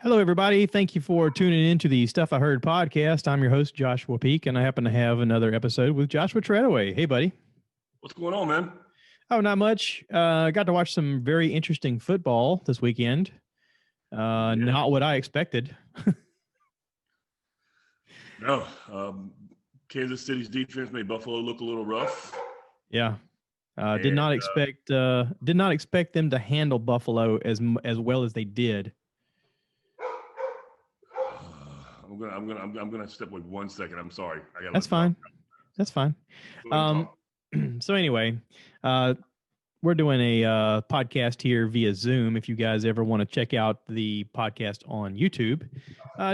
Hello, everybody. Thank you for tuning in to the Stuff I Heard podcast. I'm your host, Joshua Peak, and I happen to have another episode with Joshua Treadaway. Hey, buddy. What's going on, man? Oh, not much. Got to watch some very interesting football this weekend. Not what I expected. No, Kansas City's defense made Buffalo look a little rough. Yeah. Did not expect them to handle Buffalo as well as they did. I'm gonna step away 1 second. I'm sorry. That's fine. That's fine. So anyway, we're doing a podcast here via Zoom. If you guys ever want to check out the podcast on YouTube,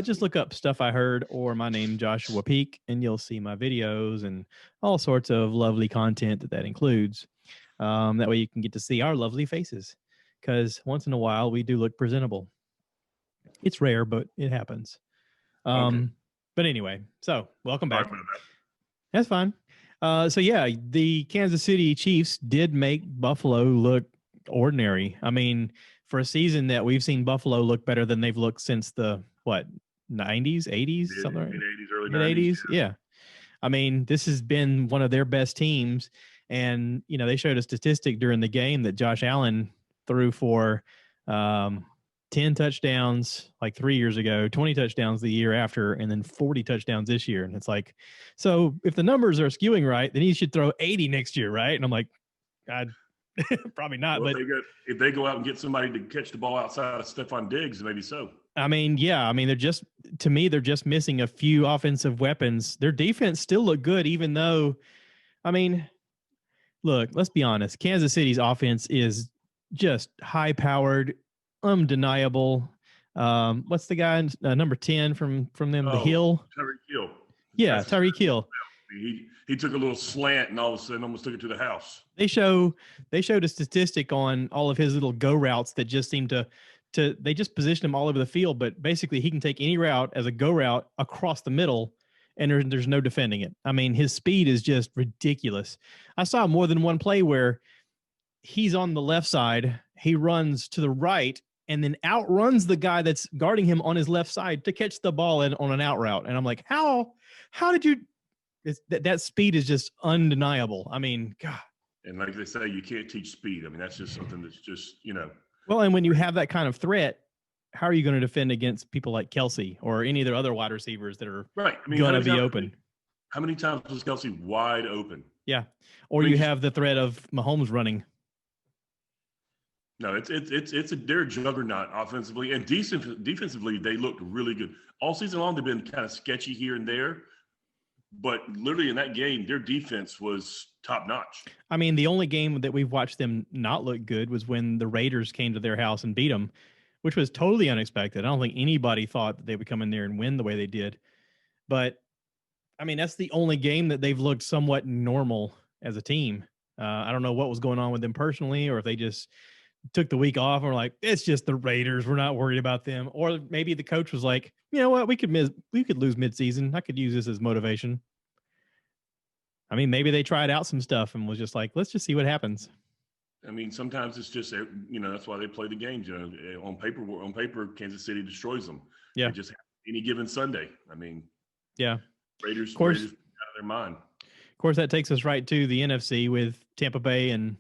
just look up Stuff I Heard or my name, Joshua Peak, and you'll see my videos and all sorts of lovely content that includes. That way you can get to see our lovely faces, because once in a while we do look presentable. It's rare, but it happens. Okay. But anyway, so welcome back. That's fine. So yeah, the Kansas City Chiefs did make Buffalo look ordinary. I mean, for a season that we've seen Buffalo look better than they've looked since the 90s, 80s, something like mid-80s, early 90s. Yeah. I mean, this has been one of their best teams, and they showed a statistic during the game that Josh Allen threw for 10 touchdowns like 3 years ago, 20 touchdowns the year after, and then 40 touchdowns this year. And it's like, so if the numbers are skewing right, then he should throw 80 next year, right? And I'm like, God, probably not. Well, but if they go out and get somebody to catch the ball outside of Stephon Diggs, maybe so. I mean, yeah. I mean, they're just missing a few offensive weapons. Their defense still look good, even though, I mean, look, let's be honest. Kansas City's offense is just high-powered, undeniable. What's the guy number 10 from them? The Hill. Tyreek Hill. Yeah, Tyreek Hill. He took a little slant and all of a sudden almost took it to the house. They showed a statistic on all of his little go routes that just seem to they just position him all over the field, but basically he can take any route as a go route across the middle, and there's no defending it. I mean, his speed is just ridiculous. I saw more than one play where he's on the left side, he runs to the right, and then outruns the guy that's guarding him on his left side to catch the ball on an out route. And I'm like, how did you? That speed is just undeniable. I mean, God. And like they say, you can't teach speed. I mean, that's just something that's just, Well, and when you have that kind of threat, how are you going to defend against people like Kelsey or any of the other wide receivers that are right? I mean, going to be open? How many times was Kelsey wide open? Yeah. Or you have the threat of Mahomes running. No, they're a juggernaut offensively and defensively. They looked really good all season long. They've been kind of sketchy here and there, but literally in that game, their defense was top notch. I mean, the only game that we've watched them not look good was when the Raiders came to their house and beat them, which was totally unexpected. I don't think anybody thought that they would come in there and win the way they did. But I mean, that's the only game that they've looked somewhat normal as a team. I don't know what was going on with them personally, or if they just took the week off and were like, it's just the Raiders, we're not worried about them. Or maybe the coach was like, you know what, we could lose midseason. I could use this as motivation. I mean, maybe they tried out some stuff and was just like, let's just see what happens. I mean, sometimes it's just, that's why they play the games. On paper, Kansas City destroys them. Yeah. They just any given Sunday. I mean, yeah. Raiders of course, Raiders out of their mind. Of course, that takes us right to the NFC with Tampa Bay and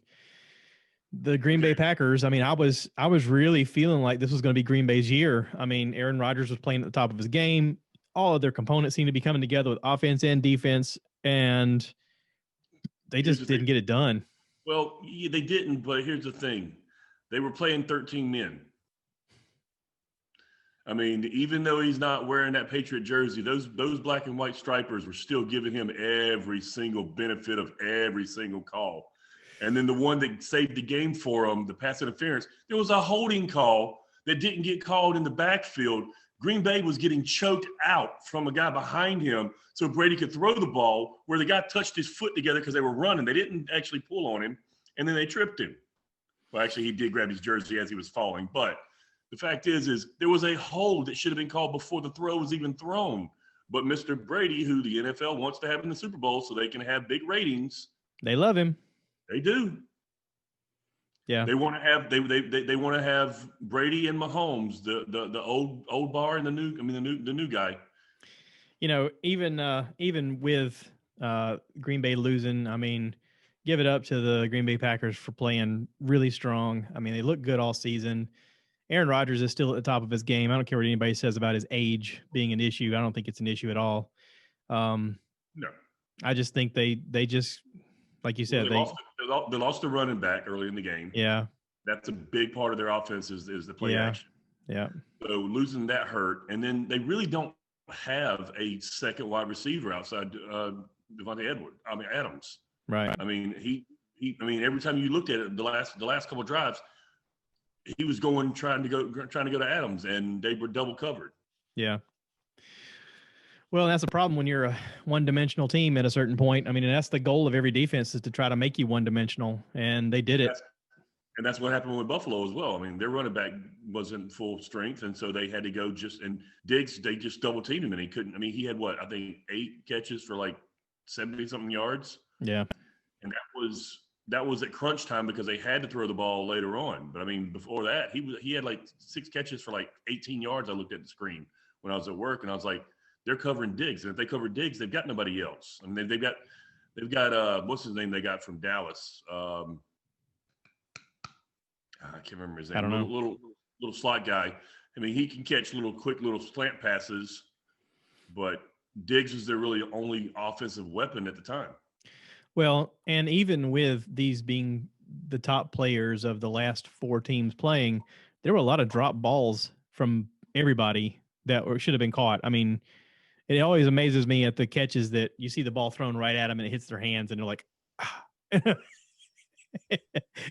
the Green Bay Packers. I mean, I was really feeling like this was going to be Green Bay's year. I mean, Aaron Rodgers was playing at the top of his game. All of their components seemed to be coming together with offense and defense, and they just didn't get it done. Well, they didn't, but here's the thing. They were playing 13 men. I mean, even though he's not wearing that Patriot jersey, those black and white stripers were still giving him every single benefit of every single call. And then the one that saved the game for him, the pass interference, there was a holding call that didn't get called in the backfield. Green Bay was getting choked out from a guy behind him so Brady could throw the ball where the guy touched his foot together because they were running. They didn't actually pull on him, and then they tripped him. Well, actually, he did grab his jersey as he was falling. But the fact is there was a hold that should have been called before the throw was even thrown. But Mr. Brady, who the NFL wants to have in the Super Bowl so they can have big ratings. They love him. They do. Yeah. They want to have they want to have Brady and Mahomes, the old bar and the new guy. Even with Green Bay losing, I mean, give it up to the Green Bay Packers for playing really strong. I mean, they look good all season. Aaron Rodgers is still at the top of his game. I don't care what anybody says about his age being an issue. I don't think it's an issue at all. No, I just think they just, like you said, they lost the running back early in the game. Yeah. That's a big part of their offense is the play action. Yeah. So losing that hurt, and then they really don't have a second wide receiver outside Adams. Right. I mean, I mean, every time you looked at it, the last couple of drives, he was trying to go to Adams, and they were double covered. Yeah. Well, that's a problem when you're a one-dimensional team at a certain point. I mean, and that's the goal of every defense is to try to make you one-dimensional, and they did it. And that's what happened with Buffalo as well. I mean, their running back wasn't full strength, and so they had to go and Diggs, they just double-teamed him, and he couldn't. I mean, he had, I think 8 catches for like 70-something yards. Yeah. And that was at crunch time because they had to throw the ball later on. But, I mean, before that, he had like 6 catches for like 18 yards. I looked at the screen when I was at work, and I was like, they're covering Diggs. And if they cover Diggs, they've got nobody else. I mean, they've got what's his name they got from Dallas? I can't remember his name. I don't know. Little slot guy. I mean, he can catch quick little slant passes, but Diggs was their really only offensive weapon at the time. Well, and even with these being the top players of the last 4 teams playing, there were a lot of drop balls from everybody that should have been caught. I mean, it always amazes me at the catches that you see the ball thrown right at them and it hits their hands and they're like, ah. And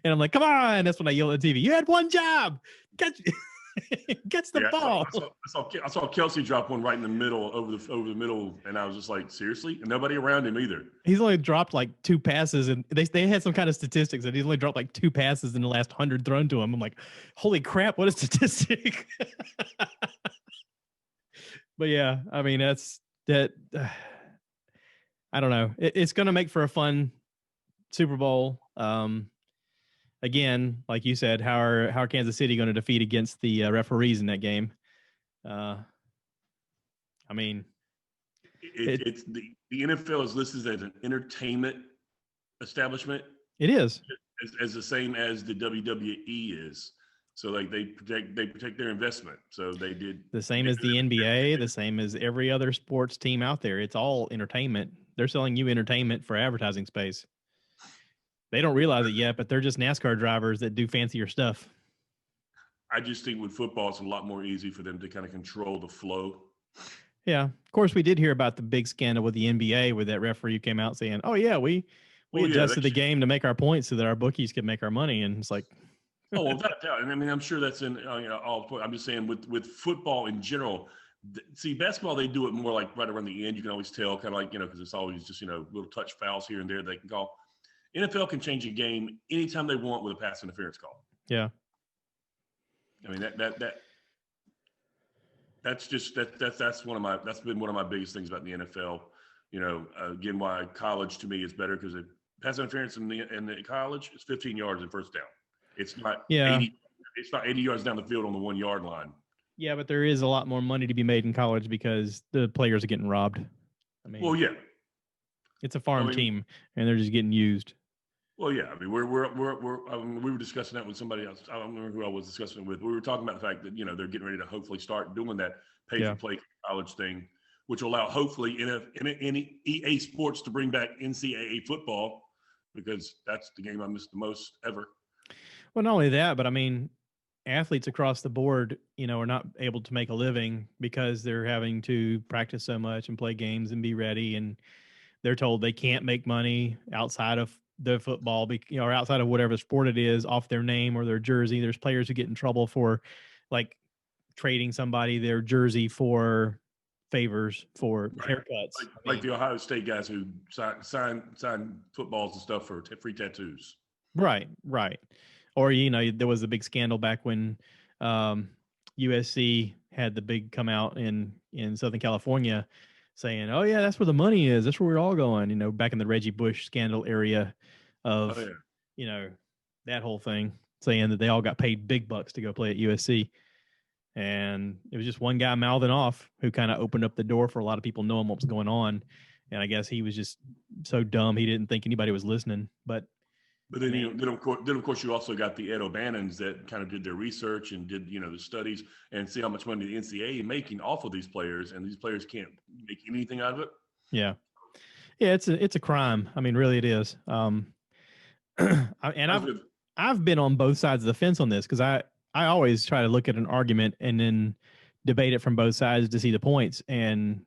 I'm like, come on. That's when I yell at the TV. You had one job. Catch the ball. I saw Kelsey drop one right in the middle, over the middle, and I was just like, seriously? And nobody around him either. He's only dropped like 2 passes, and they had some kind of statistics that he's only dropped like 2 passes in the last 100 thrown to him. I'm like, holy crap, what a statistic. But yeah, I mean, that. I don't know. It's going to make for a fun Super Bowl. Again, like you said, how are Kansas City going to defeat against the referees in that game? I mean, it's the NFL is listed as an entertainment establishment. It is as the same as the WWE is. So like they protect their investment. So they did the same as the NBA, the same as every other sports team out there. It's all entertainment. They're selling you entertainment for advertising space. They don't realize it yet, but they're just NASCAR drivers that do fancier stuff. I just think with football, it's a lot more easy for them to kind of control the flow. Yeah. Of course, we did hear about the big scandal with the NBA where that referee came out saying, oh, yeah, we adjusted the game to make our points so that our bookies could make our money. And it's like, oh, well, without doubt. I mean, I'm sure that's in all. I'm just saying with football in general. See, basketball, they do it more like right around the end. You can always tell, kind of like, because it's always just, little touch fouls here and there they can call. NFL can change a game anytime they want with a pass interference call. Yeah. I mean, that's been one of my biggest things about the NFL. Again, why college to me is better because pass interference in the college is 15 yards and first down. It's not 80 yards down the field on the 1 yard line. Yeah, but there is a lot more money to be made in college because the players are getting robbed. I mean, well, yeah, it's a farm team and they're just getting used. Well, yeah, I mean, we were discussing that with somebody else. I don't remember who I was discussing it with. We were talking about the fact that they're getting ready to hopefully start doing that pay-for-play college thing, which will allow hopefully in EA Sports to bring back NCAA football because that's the game I miss the most ever. Well, not only that, but I mean, athletes across the board, are not able to make a living because they're having to practice so much and play games and be ready, and they're told they can't make money outside of the football, or outside of whatever sport it is, off their name or their jersey. There's players who get in trouble for like trading somebody their jersey for favors for haircuts. Like the Ohio State guys who sign footballs and stuff for free tattoos. Right. Or, there was a big scandal back when USC had the big come out in Southern California saying, oh, yeah, that's where the money is. That's where we're all going, back in the Reggie Bush scandal area of, that whole thing. saying that they all got paid big bucks to go play at USC. And it was just one guy mouthing off who kind of opened up the door for a lot of people knowing what was going on. And I guess he was just so dumb he didn't think anybody was listening. But then, of course, you also got the Ed O'Bannons that kind of did their research and did, the studies and see how much money the NCAA is making off of these players, and these players can't make anything out of it. Yeah, it's a crime. I mean, really, it is. I've been on both sides of the fence on this because I always try to look at an argument and then debate it from both sides to see the points. And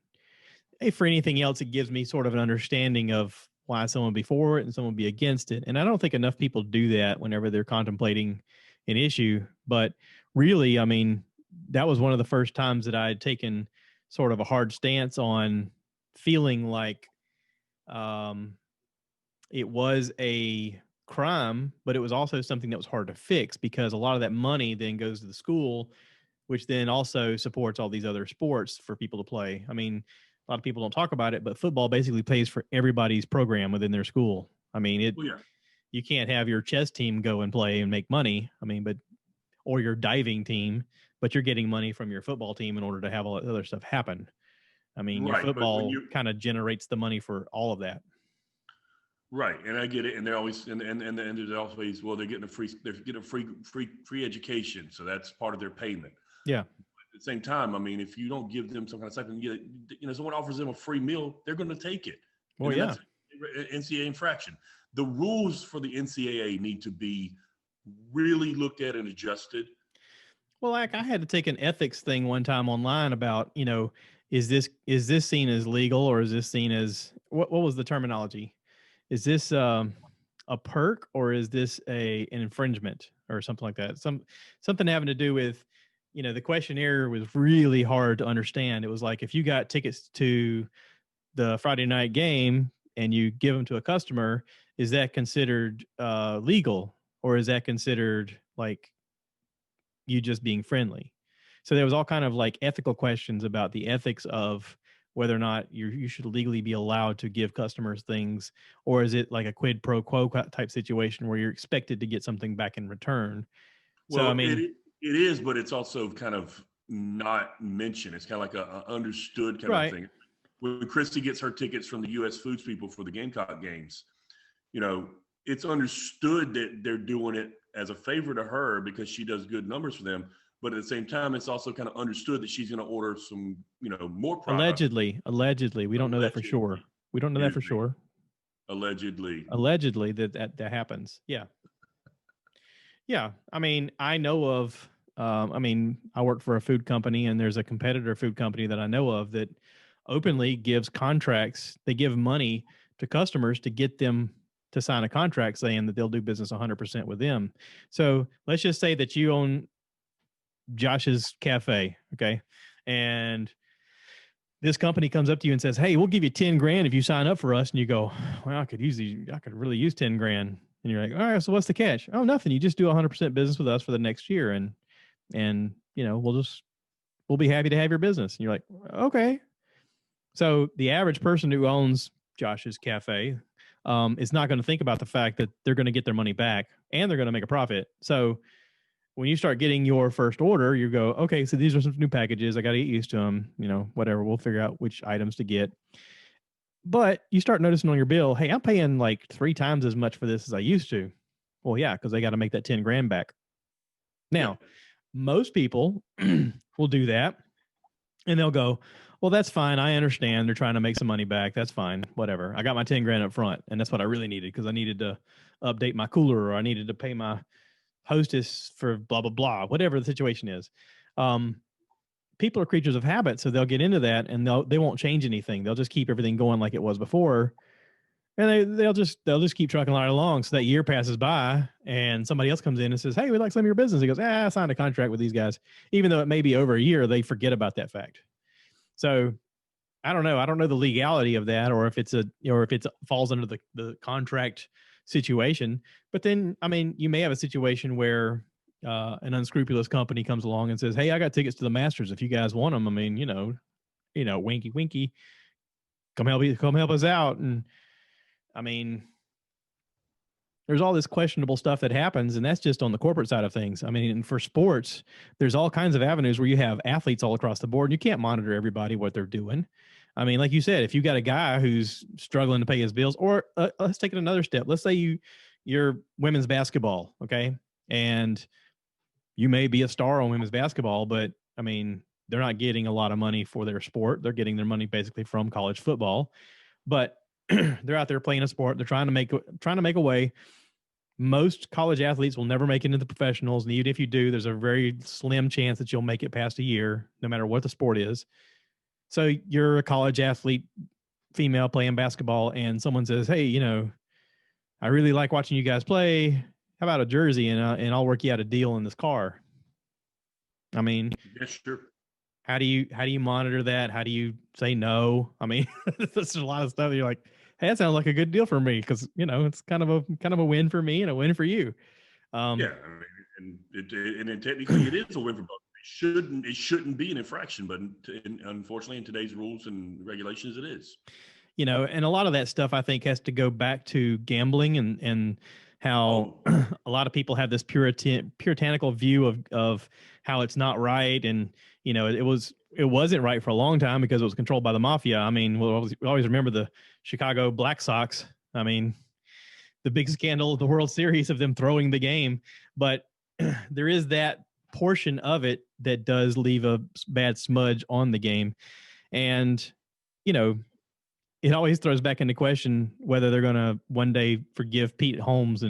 if for anything else, it gives me sort of an understanding of why someone would be for it and someone would be against it. And I don't think enough people do that whenever they're contemplating an issue. But really, I mean, that was one of the first times that I had taken sort of a hard stance on feeling like it was a crime, but it was also something that was hard to fix because a lot of that money then goes to the school, which then also supports all these other sports for people to play. I mean, a lot of people don't talk about it, but football basically pays for everybody's program within their school. I mean, you can't have your chess team go and play and make money. I mean, or your diving team, but you're getting money from your football team in order to have all that other stuff happen. I mean, your football kind of generates the money for all of that. Right, and I get it, and they're always and there's always they're getting a free education, so that's part of their payment. Yeah. At the same time, I mean, if you don't give them some kind of something, someone offers them a free meal, they're going to take it. Well, yeah. That's NCAA infraction. The rules for the NCAA need to be really looked at and adjusted. Well, like I had to take an ethics thing one time online about, is this seen as legal or is this seen as what was the terminology? Is this a perk or is this an infringement or something like that? Something having to do with, the questionnaire was really hard to understand. It was like, if you got tickets to the Friday night game and you give them to a customer, is that considered legal or is that considered like you just being friendly? So there was all kind of like ethical questions about the ethics of whether or not you should legally be allowed to give customers things, or is it like a quid pro quo type situation where you're expected to get something back in return? Well, so, I mean, it is, but it's also kind of not mentioned. It's kind of like a understood kind of thing. When Christy gets her tickets from the U.S. Foods people for the Gamecock games, it's understood that they're doing it as a favor to her because she does good numbers for them. But at the same time, it's also kind of understood that she's going to order some, more product. Allegedly. We don't know that for sure. We don't know that for sure. Allegedly that happens. Yeah. Yeah. I mean, I know of, I work for a food company and there's a competitor food company that I know of that openly gives contracts. They give money to customers to get them to sign a contract saying that they'll do business 100% with them. So let's just say that you own Josh's Cafe. Okay. And this company comes up to you and says, hey, we'll give you 10 grand if you sign up for us. And you go, well, I could really use 10 grand. And you're like, all right, so what's the catch? Oh, nothing. You just do 100% business with us for the next year. And we'll be happy to have your business. And you're like, okay. So the average person who owns Josh's Cafe is not going to think about the fact that they're going to get their money back and they're going to make a profit. So when you start getting your first order, you go, okay, so these are some new packages. I got to get used to them, whatever. We'll figure out which items to get. But you start noticing on your bill, hey, I'm paying like 3 times as much for this as I used to. Well, yeah, because they got to make that 10 grand back. Now, most people will do that and they'll go, well, that's fine. I understand. They're trying to make some money back. That's fine. Whatever. I got my 10 grand up front. And that's what I really needed because I needed to update my cooler or I needed to pay my hostess for blah, blah, blah, whatever the situation is. People are creatures of habit. So they'll get into that and they won't change anything. They'll just keep everything going like it was before. And they'll just keep trucking right along. So that year passes by and somebody else comes in and says, hey, we'd like some of your business. He goes, I signed a contract with these guys. Even though it may be over a year, they forget about that fact. So I don't know. I don't know the legality of that or if it falls under the contract situation. But then, I mean, you may have a situation where an unscrupulous company comes along and says, hey, I got tickets to the Masters. If you guys want them, I mean, winky, winky, come help us out. And I mean, there's all this questionable stuff that happens, and that's just on the corporate side of things. I mean, for sports, there's all kinds of avenues where you have athletes all across the board, and you can't monitor everybody what they're doing. I mean, like you said, if you got a guy who's struggling to pay his bills, or let's take it another step. Let's say you're women's basketball, okay, and you may be a star on women's basketball, but I mean, they're not getting a lot of money for their sport. They're getting their money basically from college football, but they're out there playing a sport. They're trying to make a way. Most college athletes will never make it into the professionals, and even if you do, there's a very slim chance that you'll make it past a year, no matter what the sport is. So you're a college athlete, female playing basketball, and someone says, "Hey, I really like watching you guys play. How about a jersey, and I'll work you out a deal in this car." I mean, yeah, sure. How do you monitor that? How do you say no? I mean, there's a lot of stuff that you're like, hey, that sounds like a good deal for me, because it's kind of a win for me and a win for you. Yeah, I mean, and technically it is a win for both. It shouldn't be an infraction, but unfortunately, in today's rules and regulations, it is. And a lot of that stuff I think has to go back to gambling and how a lot of people have this puritanical view of how it's not right, and it wasn't right for a long time because it was controlled by the mafia. I mean, we always remember the Chicago Black Sox. I mean, the big scandal of the World Series of them throwing the game, but there is that portion of it that does leave a bad smudge on the game, and it always throws back into question whether they're going to one day forgive Pete Holmes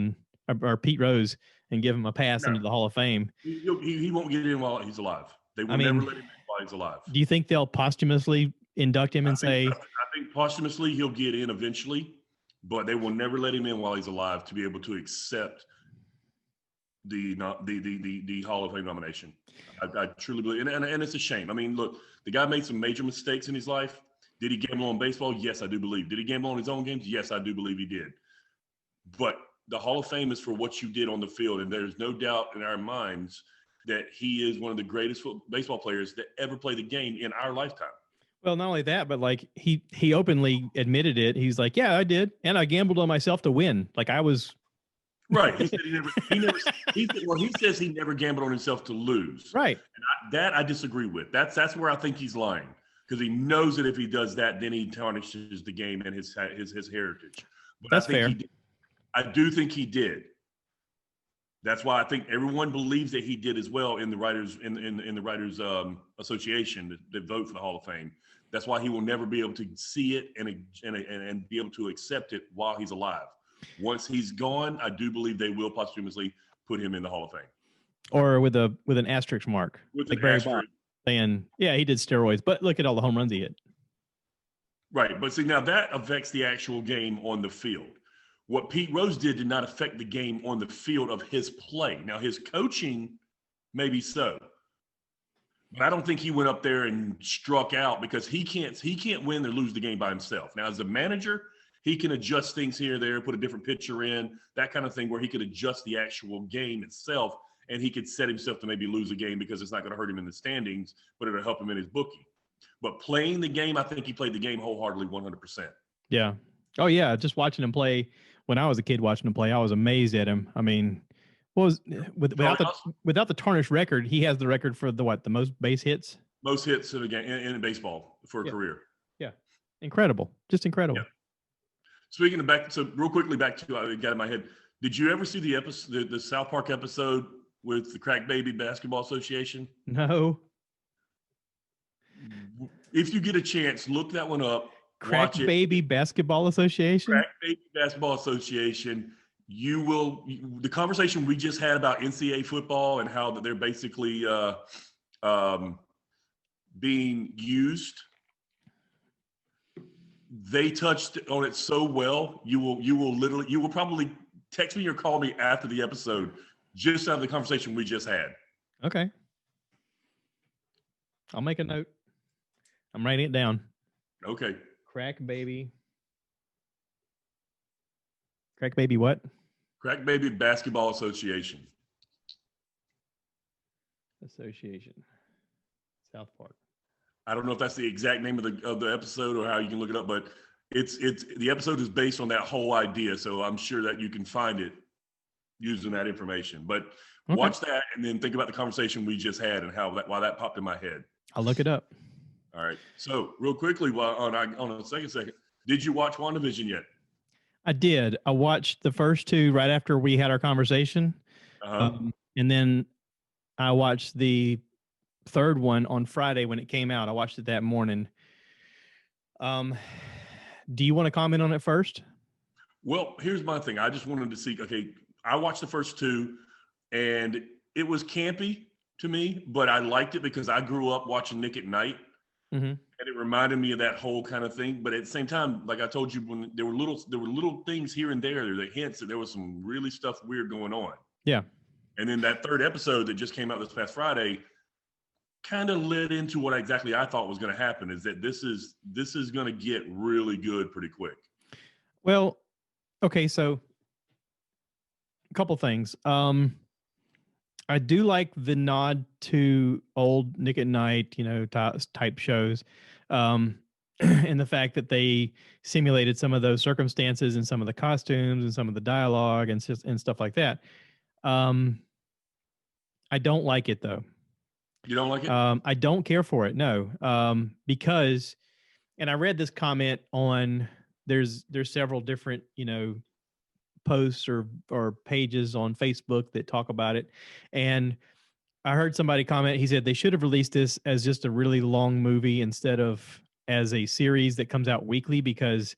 or Pete Rose and give him a pass into the Hall of Fame. He won't get in while he's alive. They will never let him in while he's alive. Do you think they'll posthumously induct him and I think posthumously he'll get in eventually, but they will never let him in while he's alive to be able to accept the Hall of Fame nomination. I truly believe, and it's a shame. I mean, look, the guy made some major mistakes in his life. Did he gamble on baseball? Yes, I do believe. Did he gamble on his own games? Yes, I do believe he did. But the Hall of Fame is for what you did on the field, and there's no doubt in our minds that he is one of the greatest baseball players that ever played the game in our lifetime. Well, not only that, but like he openly admitted it. He's like, "Yeah, I did, and I gambled on myself to win. Like I was." Right. He said he says he never gambled on himself to lose. Right. And I disagree with. That's where I think he's lying, because he knows that if he does that, then he tarnishes the game and his heritage. But that's fair. I do think he did. That's why I think everyone believes that he did as well in the writers in the Writers Association that vote for the Hall of Fame. That's why he will never be able to see it and be able to accept it while he's alive. Once he's gone, I do believe they will posthumously put him in the Hall of Fame, or with an asterisk mark, with like an asterisk. Saying, yeah, he did steroids, but look at all the home runs he hit. Right, but see, now that affects the actual game on the field. What Pete Rose did not affect the game on the field of his play. Now, his coaching, maybe so, but I don't think he went up there and struck out, because he can't win or lose the game by himself. Now, as a manager, he can adjust things here or there, put a different pitcher in, that kind of thing, where he could adjust the actual game itself, and he could set himself to maybe lose a game because it's not going to hurt him in the standings, but it'll help him in his booking. But playing the game, I think he played the game wholeheartedly, 100%. Yeah. Oh, yeah. Just watching him play. When I was a kid watching him play, I was amazed at him. I mean, without the tarnished record, he has the record for the most base hits? Most hits in a game in baseball for a career. Yeah. Incredible. Just incredible. Yeah. Speaking of real quickly back to, I got in my head, did you ever see the South Park episode with the Crack Baby Basketball Association? No. If you get a chance, look that one up. Crack Baby Basketball Association? Crack Baby Basketball Association. The conversation we just had about NCAA football and how that they're basically being used, they touched on it so well. You will probably text me or call me after the episode just out of the conversation we just had. Okay. I'll make a note. I'm writing it down. Okay. Crack Baby what? Crack Baby Basketball Association. South Park. I don't know if that's the exact name of the episode or how you can look it up, but it's the episode is based on that whole idea. So I'm sure that you can find it using that information. But Okay. watch that and then think about the conversation we just had and why that popped in my head. I'll look it up. All right. So real quickly, on a second, did you watch WandaVision yet? I did. I watched the first two right after we had our conversation. And then I watched the third one on Friday when it came out. I watched it that morning. Do you want to comment on it first? Well, here's my thing. I just wanted to see, okay, I watched the first two and it was campy to me, but I liked it because I grew up watching Nick at Night. Mm-hmm. And it reminded me of that whole kind of thing. But at the same time, like I told you, when there were little things here and there that hints that there was some really stuff weird going on. Yeah. And then that third episode that just came out this past Friday kind of led into what exactly I thought was going to happen, is that this is going to get really good pretty quick. Well, okay, so a couple things. I do like the nod to old Nick at Night, type shows, and the fact that they simulated some of those circumstances and some of the costumes and some of the dialogue and stuff like that. I don't like it though. You don't like it? I don't care for it. No, because, and I read this comment on there's several different posts or pages on Facebook that talk about it, and I heard somebody comment. He said they should have released this as just a really long movie instead of as a series that comes out weekly, because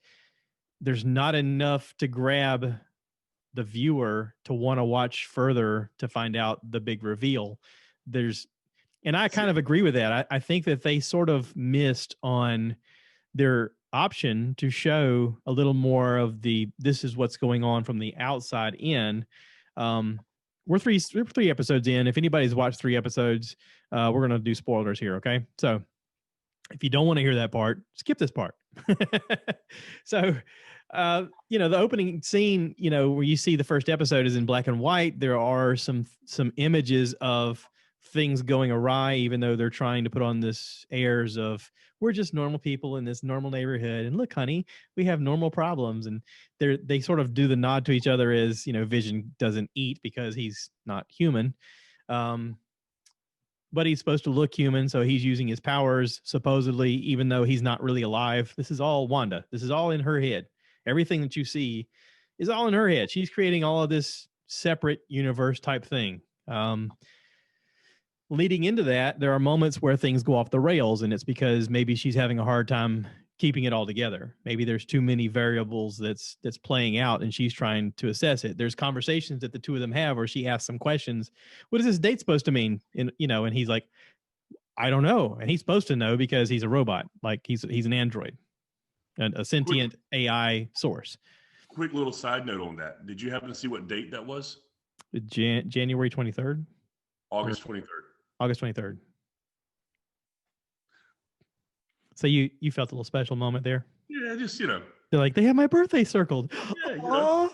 there's not enough to grab the viewer to want to watch further to find out the big reveal. And I kind of agree with that. I think that they sort of missed on their option to show a little more of this is what's going on from the outside in. We're three episodes in. If anybody's watched 3 episodes, we're going to do spoilers here. Okay. So if you don't want to hear that part, skip this part. So, the opening scene, where you see the first episode is in black and white. There are some images of things going awry, even though they're trying to put on this airs of we're just normal people in this normal neighborhood. And look, honey, we have normal problems. And they sort of do the nod to each other as, Vision doesn't eat because he's not human. But he's supposed to look human. So he's using his powers, supposedly, even though he's not really alive. This is all Wanda. This is all in her head. Everything that you see is all in her head. She's creating all of this separate universe type thing. Leading into that, there are moments where things go off the rails, and it's because maybe she's having a hard time keeping it all together. Maybe there's too many variables that's playing out, and she's trying to assess it. There's conversations that the two of them have where she asks some questions. What is this date supposed to mean? And he's like, I don't know. And he's supposed to know because he's a robot. Like he's an android, a sentient AI source. Quick little side note on that. Did you happen to see what date that was? January 23rd? August 23rd. August 23rd. So you felt a little special moment there? Yeah, just, They're like, they have my birthday circled. Yeah, Oh,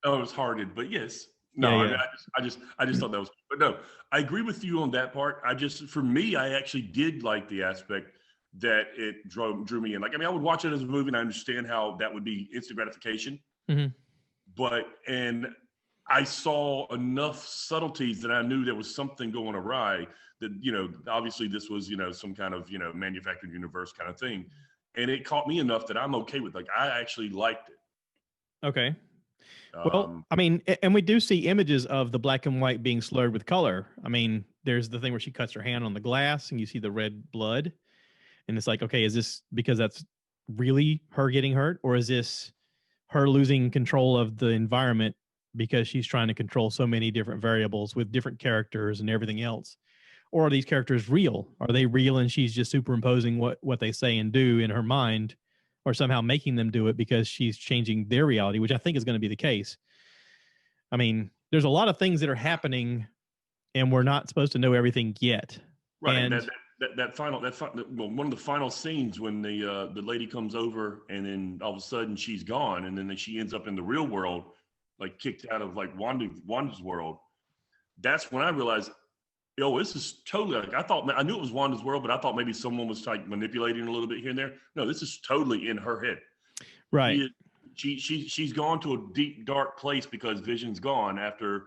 it was hearted, but yes. No, yeah. I just thought that was, but no, I agree with you on that part. For me, I actually did like the aspect that it drew me in. Like, I would watch it as a movie and I understand how that would be instant gratification. Mm-hmm. And I saw enough subtleties that I knew there was something going awry, that, obviously this was, some kind of, manufactured universe kind of thing. And it caught me enough that I'm okay with, like, I actually liked it. Okay. Well, and we do see images of the black and white being slurred with color. There's the thing where she cuts her hand on the glass and you see the red blood. And it's like, okay, is this because that's really her getting hurt? Or is this her losing control of the environment because she's trying to control so many different variables with different characters and everything else? Or are these characters real? Are they real and she's just superimposing what they say and do in her mind, or somehow making them do it because she's changing their reality, which I think is going to be the case. There's a lot of things that are happening and we're not supposed to know everything yet. Right. And one of the final scenes when the lady comes over and then all of a sudden she's gone, and then she ends up in the real world, like kicked out of like Wanda's world. That's when I realized, this is totally, like, I knew it was Wanda's world, but I thought maybe someone was like manipulating a little bit here and there. No, this is totally in her head. Right. she's gone to a deep dark place because Vision's gone after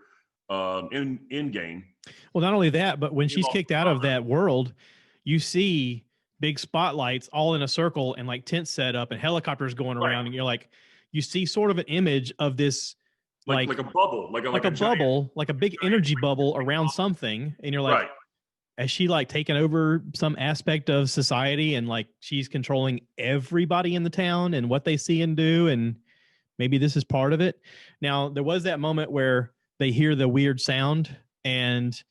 in game. Well, not only that, but when she's kicked out of that world, you see big spotlights all in a circle and like tents set up and helicopters going around, and you're like, you see sort of an image of this like a bubble, like a bubble, like a big energy bubble around something, and you're like, has she like taken over some aspect of society and like she's controlling everybody in the town and what they see and do, and maybe this is part of it. Now, there was that moment where they hear the weird sound and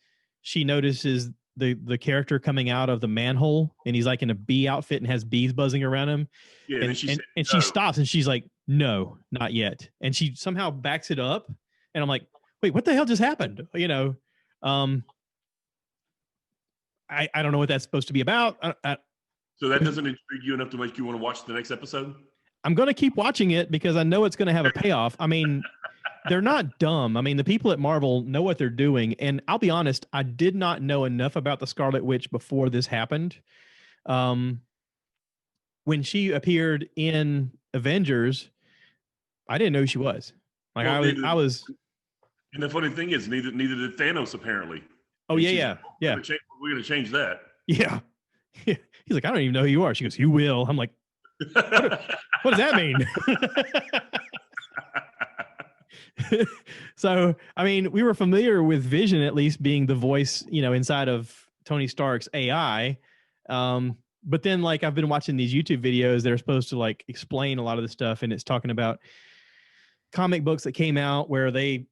she notices the character coming out of the manhole, and he's like in a bee outfit and has bees buzzing around him. Yeah, and she stops and she's like, no, not yet. And she somehow backs it up. And I'm like, wait, what the hell just happened? You know, I don't know what that's supposed to be about. So that doesn't intrigue you enough to make you want to watch the next episode? I'm going to keep watching it because I know it's going to have a payoff. I mean, they're not dumb. I mean, the people at Marvel know what they're doing. And I'll be honest, I did not know enough about the Scarlet Witch before this happened. When she appeared in Avengers, I didn't know who she was. Like, well, I was. And the funny thing is, neither did Thanos, apparently. Oh, yeah. We're going to change that. Yeah. He's like, I don't even know who you are. She goes, you will. I'm like, what does that mean? So, I mean, we were familiar with Vision at least being the voice, you know, inside of Tony Stark's AI. But then, like, I've been watching these YouTube videos that are supposed to like explain a lot of the stuff, and it's talking about comic books that came out where they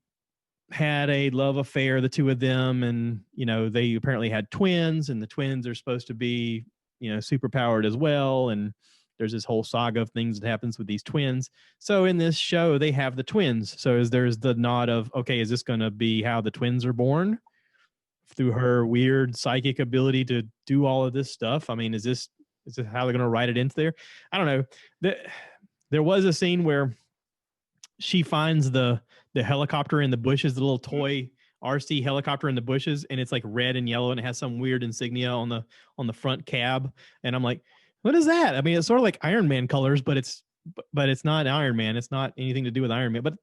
had a love affair, the two of them, and you know, they apparently had twins, and the twins are supposed to be, you know, super powered as well, and there's this whole saga of things that happens with these twins. So in this show, they have the twins. So there's the nod of, okay, is this going to be how the twins are born through her weird psychic ability to do all of this stuff? I mean, is this how they're going to write it into there? I don't know. There was a scene where she finds the helicopter in the bushes, the little toy RC helicopter in the bushes, and it's like red and yellow, and it has some weird insignia on the front cab. And I'm like, what is that? I mean, it's sort of like Iron Man colors, but it's not Iron Man. It's not anything to do with Iron Man. But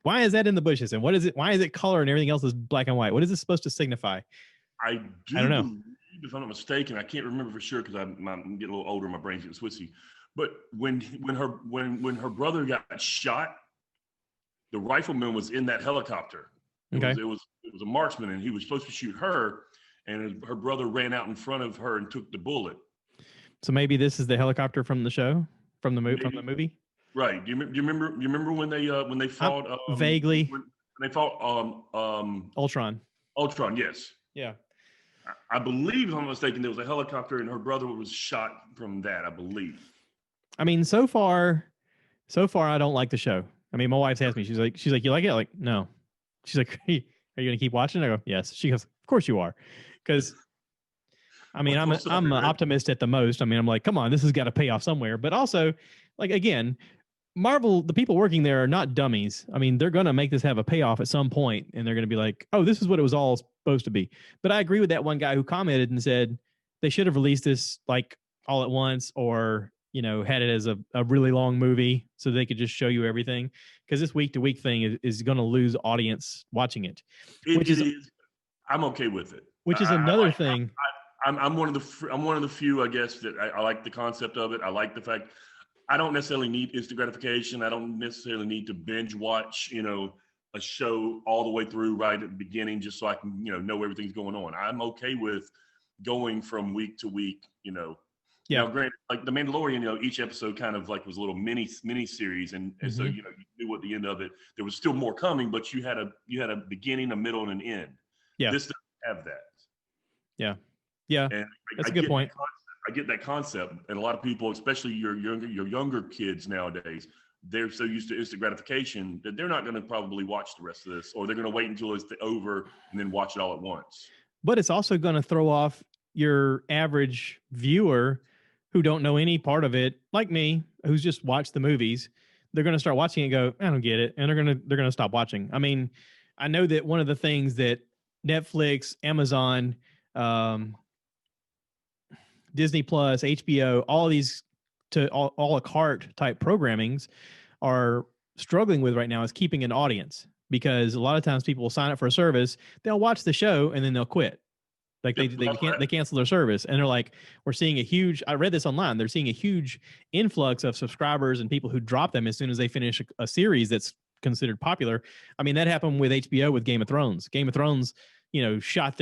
why is that in the bushes? And what is it? Why is it color and everything else is black and white? What is this supposed to signify? I don't know. If I'm not mistaken, I can't remember for sure because I'm getting a little older. My brain's getting switchy. But when her brother got shot, the rifleman was in that helicopter. It was a marksman, and he was supposed to shoot her, and her brother ran out in front of her and took the bullet. So maybe this is the helicopter from the show, from the movie. Right. Do you remember when they fought? Vaguely. When they fought Ultron. Ultron, yes. Yeah. I believe, if I'm not mistaken, there was a helicopter, and her brother was shot from that, I believe. I mean, so far, I don't like the show. I mean, my wife's asked me. She's like, you like it? I'm like, no. She's like, hey, are you going to keep watching? I go, yes. She goes, of course you are, because. I mean, I'm an optimist at the most. I mean, I'm like, come on, this has got to pay off somewhere. But also, like, again, Marvel, the people working there are not dummies. I mean, they're going to make this have a payoff at some point, and they're going to be like, oh, this is what it was all supposed to be. But I agree with that one guy who commented and said they should have released this like all at once, or, you know, had it as a really long movie so they could just show you everything. Because this week-to-week thing is going to lose audience watching it. I'm okay with it. Which is another thing. I'm one of the few, I guess, that I like the concept of it. I like the fact I don't necessarily need instant gratification. I don't necessarily need to binge watch, you know, a show all the way through right at the beginning just so I can, you know everything's going on. I'm okay with going from week to week, you know. Yeah. You know, granted, like The Mandalorian, you know, each episode kind of like was a little mini series, and so you know, you knew at the end of it there was still more coming, but you had a beginning, a middle, and an end. Yeah. This doesn't have that. Yeah. Yeah, and that's a good point. I get that concept, and a lot of people, especially your younger kids nowadays, they're so used to instant gratification that they're not going to probably watch the rest of this, or they're going to wait until it's over and then watch it all at once. But it's also going to throw off your average viewer who don't know any part of it, like me, who's just watched the movies. They're going to start watching it and go, I don't get it, and they're going to stop watching. I mean, I know that one of the things that Netflix, Amazon, Disney Plus, HBO, all these to all a carte type programmings are struggling with right now is keeping an audience, because a lot of times people will sign up for a service, they'll watch the show, and then they'll quit. Like they cancel their service, and they're like, we're seeing a huge, I read this online, they're seeing a huge influx of subscribers and people who drop them as soon as they finish a series that's considered popular. I mean, that happened with HBO with Game of Thrones. Game of Thrones, shot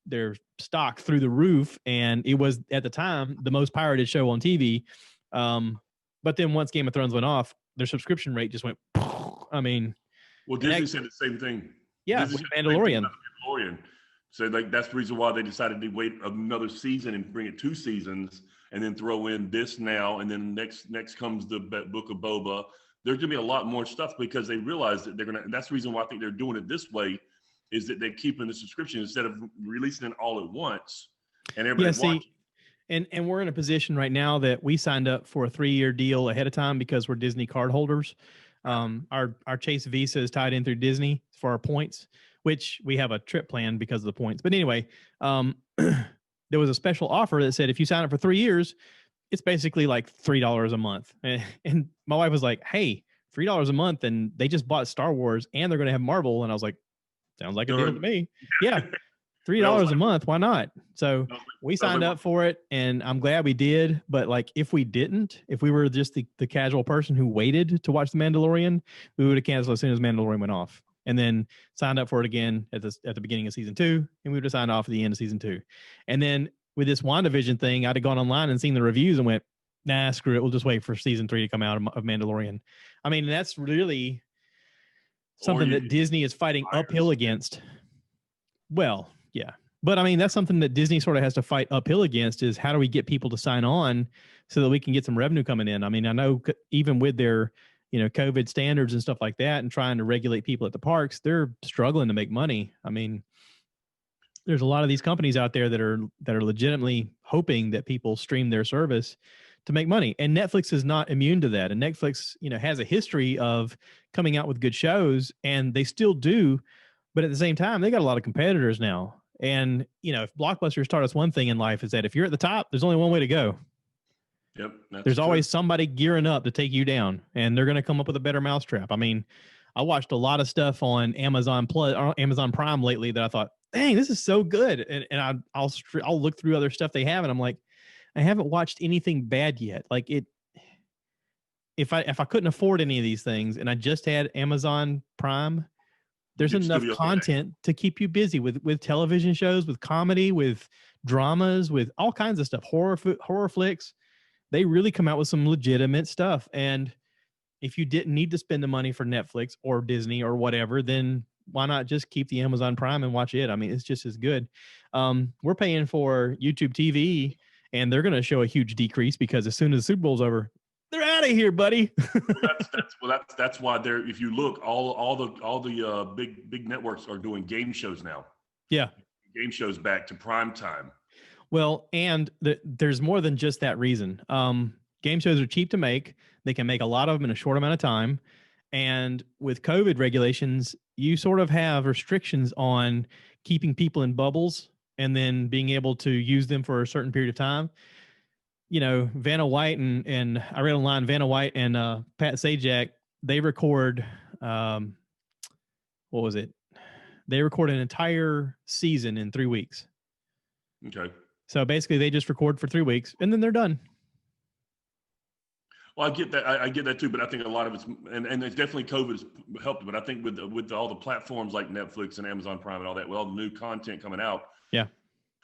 their stock through the roof, and it was at the time the most pirated show on TV. But then once Game of Thrones went off, their subscription rate just went. I mean, well, Disney said the same thing. Yeah, Disney with Mandalorian. So like that's the reason why they decided to wait another season and bring it 2 seasons, and then throw in this now, and then next comes the Book of Boba. There's gonna be a lot more stuff because they realize that they're gonna. And that's the reason why I think they're doing it this way, is that they're keeping the subscription instead of releasing it all at once, and everybody watching. And we're in a position right now that we signed up for a 3-year deal ahead of time because we're Disney card holders. Our Chase Visa is tied in through Disney for our points, which we have a trip plan because of the points. But anyway, there was a special offer that said if you sign up for 3 years, it's basically like $3 a month. And my wife was like, hey, $3 a month, and they just bought Star Wars and they're going to have Marvel. And I was like, sounds like a deal to me. Yeah. $3 a month. Why not? So we signed up for it, and I'm glad we did. But like, if we didn't, if we were just the casual person who waited to watch The Mandalorian, we would have canceled as soon as Mandalorian went off, and then signed up for it again at the beginning of season 2, and we would have signed off at the end of season 2. And then with this WandaVision thing, I'd have gone online and seen the reviews and went, nah, screw it. We'll just wait for season 3 to come out of Mandalorian. I mean, that's really something that Disney is fighting uphill against. Well, yeah. But I mean, that's something that Disney sort of has to fight uphill against, is how do we get people to sign on so that we can get some revenue coming in? I mean, I know even with their, COVID standards and stuff like that and trying to regulate people at the parks, they're struggling to make money. I mean, there's a lot of these companies out there that are legitimately hoping that people stream their service to make money. And Netflix is not immune to that. And Netflix, has a history of coming out with good shows, and they still do. But at the same time, they got a lot of competitors now. And, if Blockbusters taught us one thing in life, is that if you're at the top, there's only one way to go. Yep. There's always somebody gearing up to take you down, and they're going to come up with a better mousetrap. I mean, I watched a lot of stuff on Amazon Prime lately that I thought, dang, this is so good. And I'll look through other stuff they have, and I'm like, I haven't watched anything bad yet. Like if I couldn't afford any of these things and I just had Amazon Prime, there's enough content to keep you busy with television shows, with comedy, with dramas, with all kinds of stuff, horror flicks. They really come out with some legitimate stuff. And if you didn't need to spend the money for Netflix or Disney or whatever, then why not just keep the Amazon Prime and watch it? I mean, it's just as good. We're paying for YouTube TV, and they're going to show a huge decrease because as soon as the Super Bowl's over, they're out of here, buddy. that's why they're. If you look, all the big networks are doing game shows now. Yeah, game shows back to prime time. Well, and there's more than just that reason. Game shows are cheap to make. They can make a lot of them in a short amount of time. And with COVID regulations, you sort of have restrictions on keeping people in bubbles and then being able to use them for a certain period of time. Vanna White and I read online, Vanna White and Pat Sajak, they record, what was it? They record an entire season in 3 weeks. Okay. So basically they just record for 3 weeks and then they're done. Well, I get that. I get that too, but I think a lot of it's, and it's definitely COVID has helped. But I think with all the platforms like Netflix and Amazon Prime and all that, with all the new content coming out, yeah,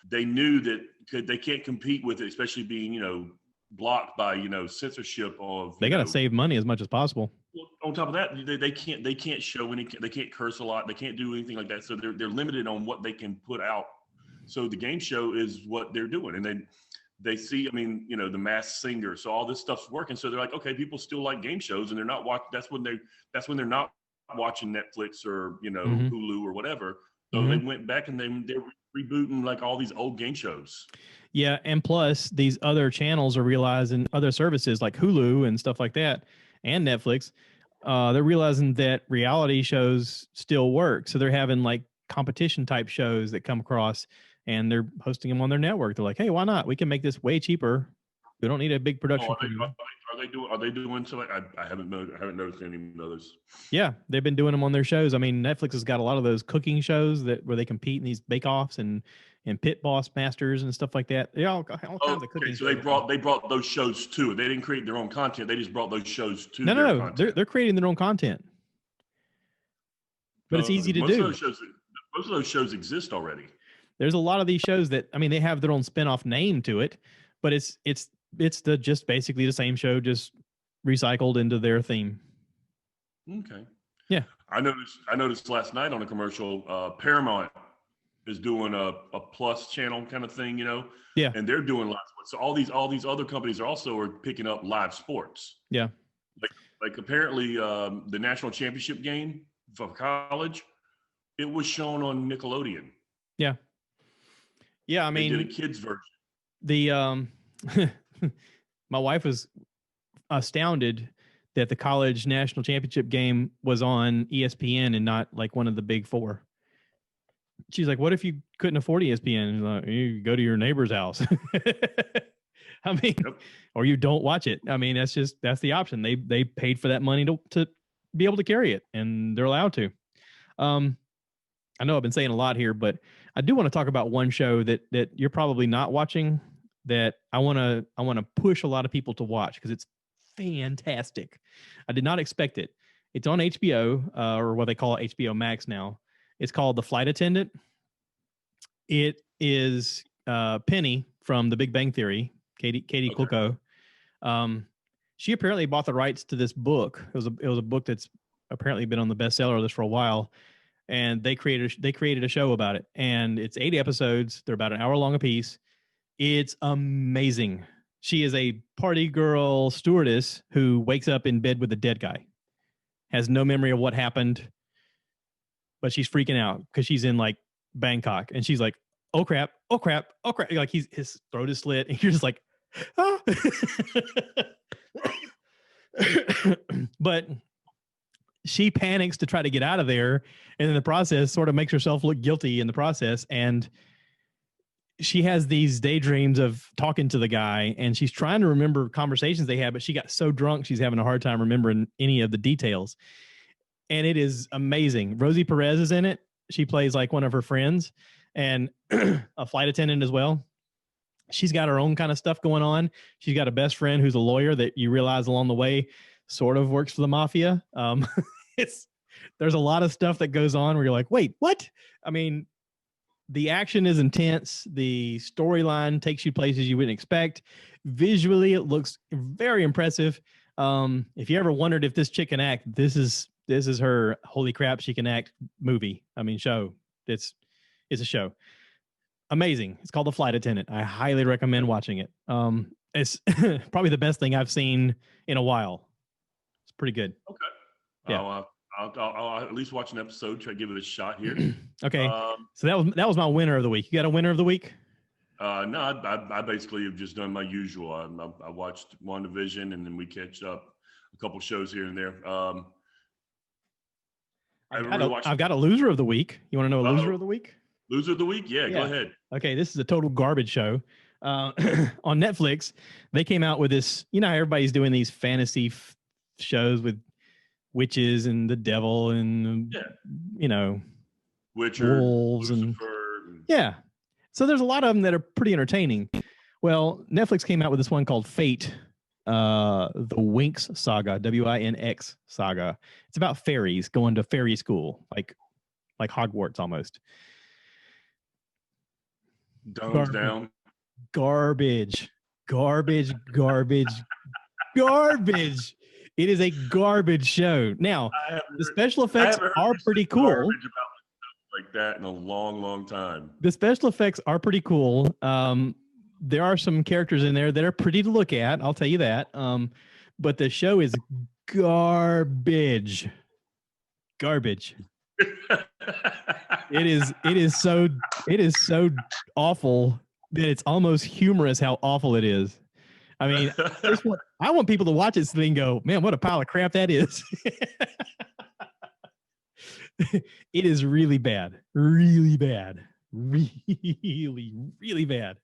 they knew that they can't compete with it, especially being blocked by censorship of. They got to save money as much as possible. Well, on top of that, they can't show any. They can't curse a lot. They can't do anything like that. So they're limited on what they can put out. So the game show is what they're doing, and then. They see, the Masked Singer. So all this stuff's working. So they're like, okay, people still like game shows, and they're not watching. That's when they're not watching Netflix or Hulu or whatever. So they went back and they're rebooting like all these old game shows. Yeah, and plus these other channels are realizing, other services like Hulu and stuff like that, and Netflix, they're realizing that reality shows still work. So they're having like competition type shows that come across. And they're hosting them on their network. They're like, hey, why not? We can make this way cheaper. We don't need a big production. Are Are they doing so? I haven't noticed any others. Yeah, they've been doing them on their shows. I mean, Netflix has got a lot of those cooking shows where they compete in these bake-offs and pit boss masters and stuff like that. Yeah, all kinds of cooking. So they brought those shows too. They didn't create their own content. They just brought those shows to No. content. They're creating their own content, but it's easy to do. Most of those shows exist already. There's a lot of these shows that, I mean, they have their own spinoff name to it, but it's just basically the same show, just recycled into their theme. Okay. Yeah. I noticed last night on a commercial, Paramount is doing a plus channel kind of thing, Yeah. And they're doing live sports. So all these other companies are picking up live sports. Yeah. Like apparently the national championship game for college, it was shown on Nickelodeon. Yeah. Yeah. I mean, they did a kids version. My wife was astounded that the college national championship game was on ESPN and not like one of the big four. She's like, what if you couldn't afford ESPN? Like, you go to your neighbor's house. I mean, yep. Or you don't watch it. I mean, that's the option. They paid for that money to be able to carry it, and they're allowed to. I know I've been saying a lot here, but I do want to talk about one show that you're probably not watching that I want to push a lot of people to watch because it's fantastic. I did not expect it. It's on HBO, or what they call HBO Max now. It's called The Flight Attendant. It is Penny from The Big Bang Theory, Katie Coco. She apparently bought the rights to this book. It was a book that's apparently been on the bestseller list for a while, and they created a show about it. And it's 8 episodes. They're about an hour long apiece. It's amazing. She is a party girl stewardess who wakes up in bed with a dead guy, has no memory of what happened, but she's freaking out because she's in like Bangkok, and she's like, oh crap, oh crap, oh crap. Like his throat is slit, and you're just like, oh. But she panics to try to get out of there, and in the process sort of makes herself look guilty in the process. And she has these daydreams of talking to the guy, and she's trying to remember conversations they had, but she got so drunk she's having a hard time remembering any of the details. And it is amazing. Rosie Perez is in it. She plays like one of her friends and a flight attendant as well. She's got her own kind of stuff going on. She's got a best friend who's a lawyer that you realize along the way sort of works for the mafia. There's a lot of stuff that goes on where you're like, wait, what? I mean, the action is intense. The storyline takes you places you wouldn't expect. Visually, it looks very impressive. If you ever wondered if this chick can act, this is her holy crap she can act movie. I mean, show. It's a show. Amazing. It's called The Flight Attendant. I highly recommend watching it. It's probably the best thing I've seen in a while. It's pretty good. Okay. Yeah. I'll at least watch an episode, try to give it a shot here. Okay. So that was my winner of the week. You got a winner of the week? No, I basically have just done my usual. I watched WandaVision, and then we catch up a couple shows here and there. I've got a loser of the week. You want to know a loser of the week? Loser of the week? Yeah, go ahead. Okay, this is a total garbage show. On Netflix, they came out with this, how everybody's doing these fantasy shows with witches and the devil and, Witcher, wolves Lucifer. Yeah. So there's a lot of them that are pretty entertaining. Well, Netflix came out with this one called Fate, the Winx Saga, Winx Saga. It's about fairies going to fairy school, like Hogwarts almost. Thumbs down. Garbage. It is a garbage show. Now, the special effects are pretty cool. Like that in a long, long time. The special effects are pretty cool. There are some characters in there that are pretty to look at. I'll tell you that. But the show is garbage. It is so awful that it's almost humorous how awful it is. I mean, I want people to watch it so they can go, man, what a pile of crap that is. It is really bad. Really bad. really, really bad.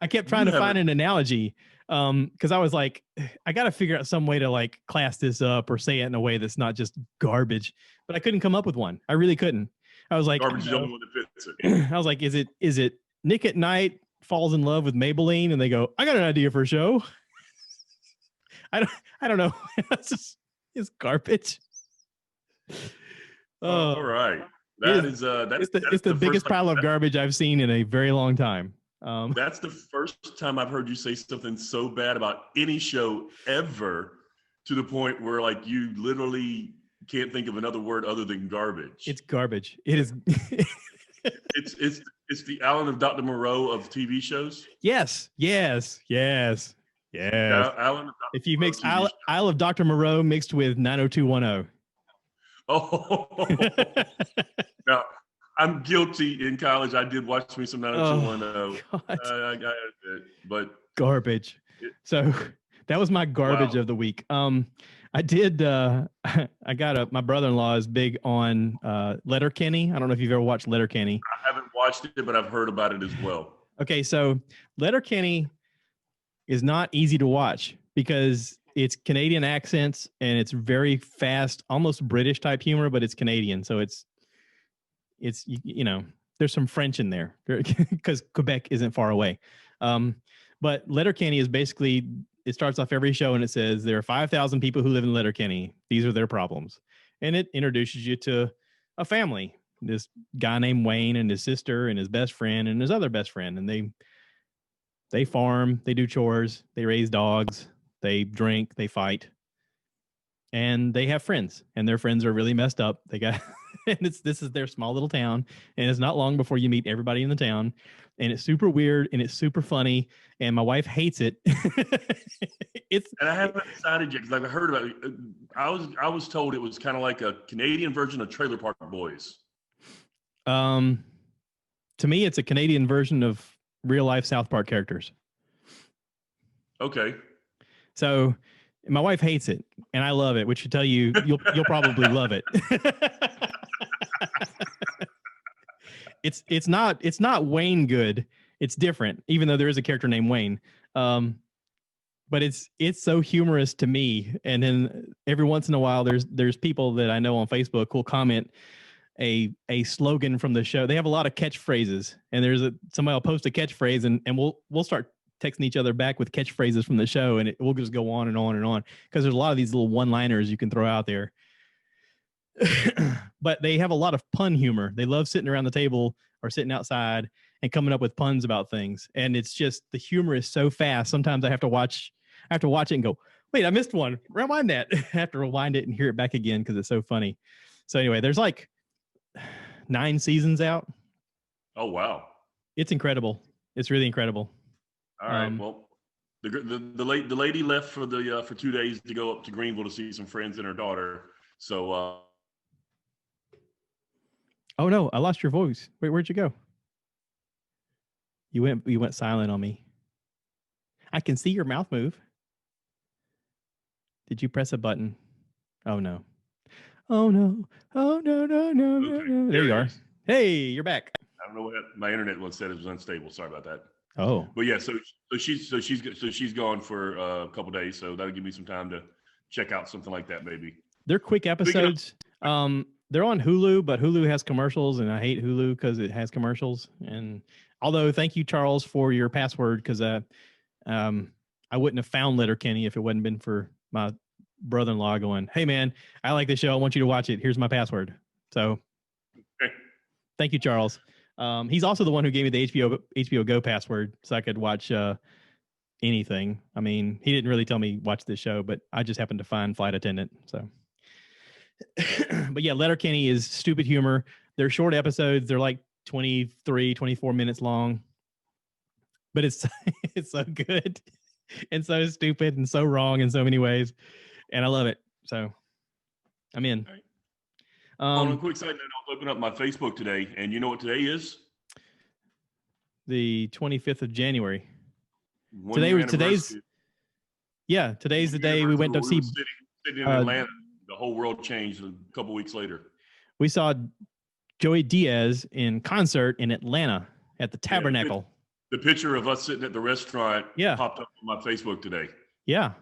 I kept trying You to find haven't. an analogy because I was like, I got to figure out some way to like class this up or say it in a way that's not just garbage. But I couldn't come up with one. I really couldn't. I was like, Garbage is the only one that fits it. I was like, is it Nick at Night falls in love with Maybelline, and they go, I got an idea for a show. I don't I don't know. It's garbage. All Oh, right. it That is. is that It's is the the first biggest pile of garbage I've seen in a very long time. that's the first time I've heard you say something so bad about any show ever, to the point where like you literally can't think of another word other than garbage. It's garbage. It is. It's the Alan of Dr. Moreau of TV shows. Yes. Alan of If Dr. you Moreau mix TV Isle of Dr. Moreau mixed with 90210. Oh, now I'm guilty. In college, I did watch me some Oh, 90210. God. I got it, but Garbage. it, So that was my garbage wow. of the week. I did I got my brother-in-law is big on Letterkenny. I don't know if you've ever watched Letterkenny. I haven't watched it, but I've heard about it as well. Okay, so Letterkenny is not easy to watch because it's Canadian accents and it's very fast, almost British type humor, but it's Canadian. So it's you know, there's some French in there because Quebec isn't far away. But Letterkenny is basically, it starts off every show and it says there are 5,000 people who live in Letterkenny. These are their problems. And it introduces you to a family, this guy named Wayne and his sister and his best friend and his other best friend. And they farm, they do chores, they raise dogs, they drink, they fight, and they have friends, and their friends are really messed up. They got, and this is their small little town, and it's not long before you meet everybody in the town, and it's super weird and it's super funny, and my wife hates it. And I haven't decided yet because I've heard about it. I was told it was kind of like a Canadian version of Trailer Park Boys. To me, it's a Canadian version of real life South Park characters. Okay. So my wife hates it, and I love it, which should tell you you'll probably love it. It's not Wayne good. It's different, even though there is a character named Wayne. But it's so humorous to me. And then every once in a while, there's people that I know on Facebook who'll comment a slogan from the show. They have a lot of catchphrases, and somebody will post a catchphrase, and we'll start texting each other back with catchphrases from the show, and we'll just go on and on and on because there's a lot of these little one-liners you can throw out there. But they have a lot of pun humor. They love sitting around the table or sitting outside and coming up with puns about things. And it's just, the humor is so fast. Sometimes I have to watch it and go, wait, I missed one. Rewind that. I have to rewind it and hear it back again because it's so funny. So anyway, there's like 9 seasons out. Oh, wow. It's incredible. It's really incredible. All right. Well, the lady left for 2 days to go up to Greenville to see some friends and her daughter. So oh no, I lost your voice. Wait, where'd you go? You went silent on me. I can see your mouth move. Did you press a button? Oh no. Oh no. Oh no, no, no, no, okay, no. There you are. Hey, you're back. I don't know what my internet one said it was unstable. Sorry about that. Oh. But yeah, so she's gone for a couple days, so that'll give me some time to check out something like that maybe. They're quick episodes. They're on Hulu, but Hulu has commercials, and I hate Hulu because it has commercials. And although, thank you, Charles, for your password, because I wouldn't have found Letterkenny if it hadn't been for my brother-in-law going, "Hey man, I like this show. I want you to watch it. Here's my password." So, Okay. thank you, Charles. He's also the one who gave me the HBO Go password so I could watch anything. I mean, he didn't really tell me watch this show, but I just happened to find Flight Attendant. So, but yeah, Letterkenny is stupid humor. They're short episodes. They're like 23, 24 minutes long, but it's so good and so stupid and so wrong in so many ways, and I love it. So, I'm in. Right. On a quick side note, I'll open up my Facebook today, and you know what today is? The 25th of January. Today's Today's the day we went to see. Sitting in Atlanta, the whole world changed a couple weeks later. We saw Joey Diaz in concert in Atlanta at the Tabernacle. The picture of us sitting at the restaurant Yeah. popped up on my Facebook today. Yeah.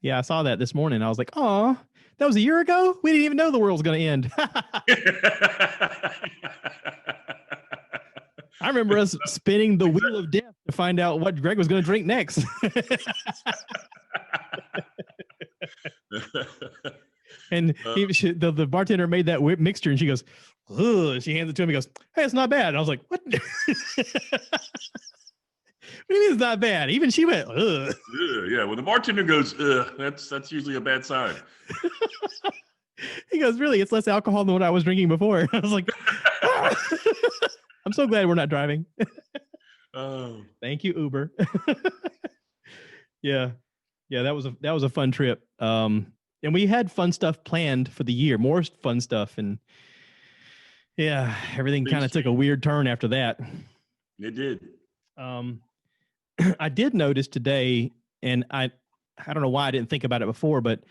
I saw that this morning. I was like, oh, that was a year ago? We didn't even know the world was going to end. I remember us spinning the wheel of death to find out what Greg was going to drink next. And the bartender made that mixture, and she goes, ugh. She hands it to him. He goes, hey, it's not bad. And I was like, what? What do you mean it's not bad? Even she went, ugh. Yeah, when the bartender goes, ugh, that's usually a bad sign. He goes, really? It's less alcohol than what I was drinking before. I was like, ah. I'm so glad we're not driving. Oh, thank you, Uber. Yeah, that was a fun trip. And we had fun stuff planned for the year, more fun stuff, and yeah, everything kind of took a weird turn after that. It did. I did notice today, and I don't know why I didn't think about it before, but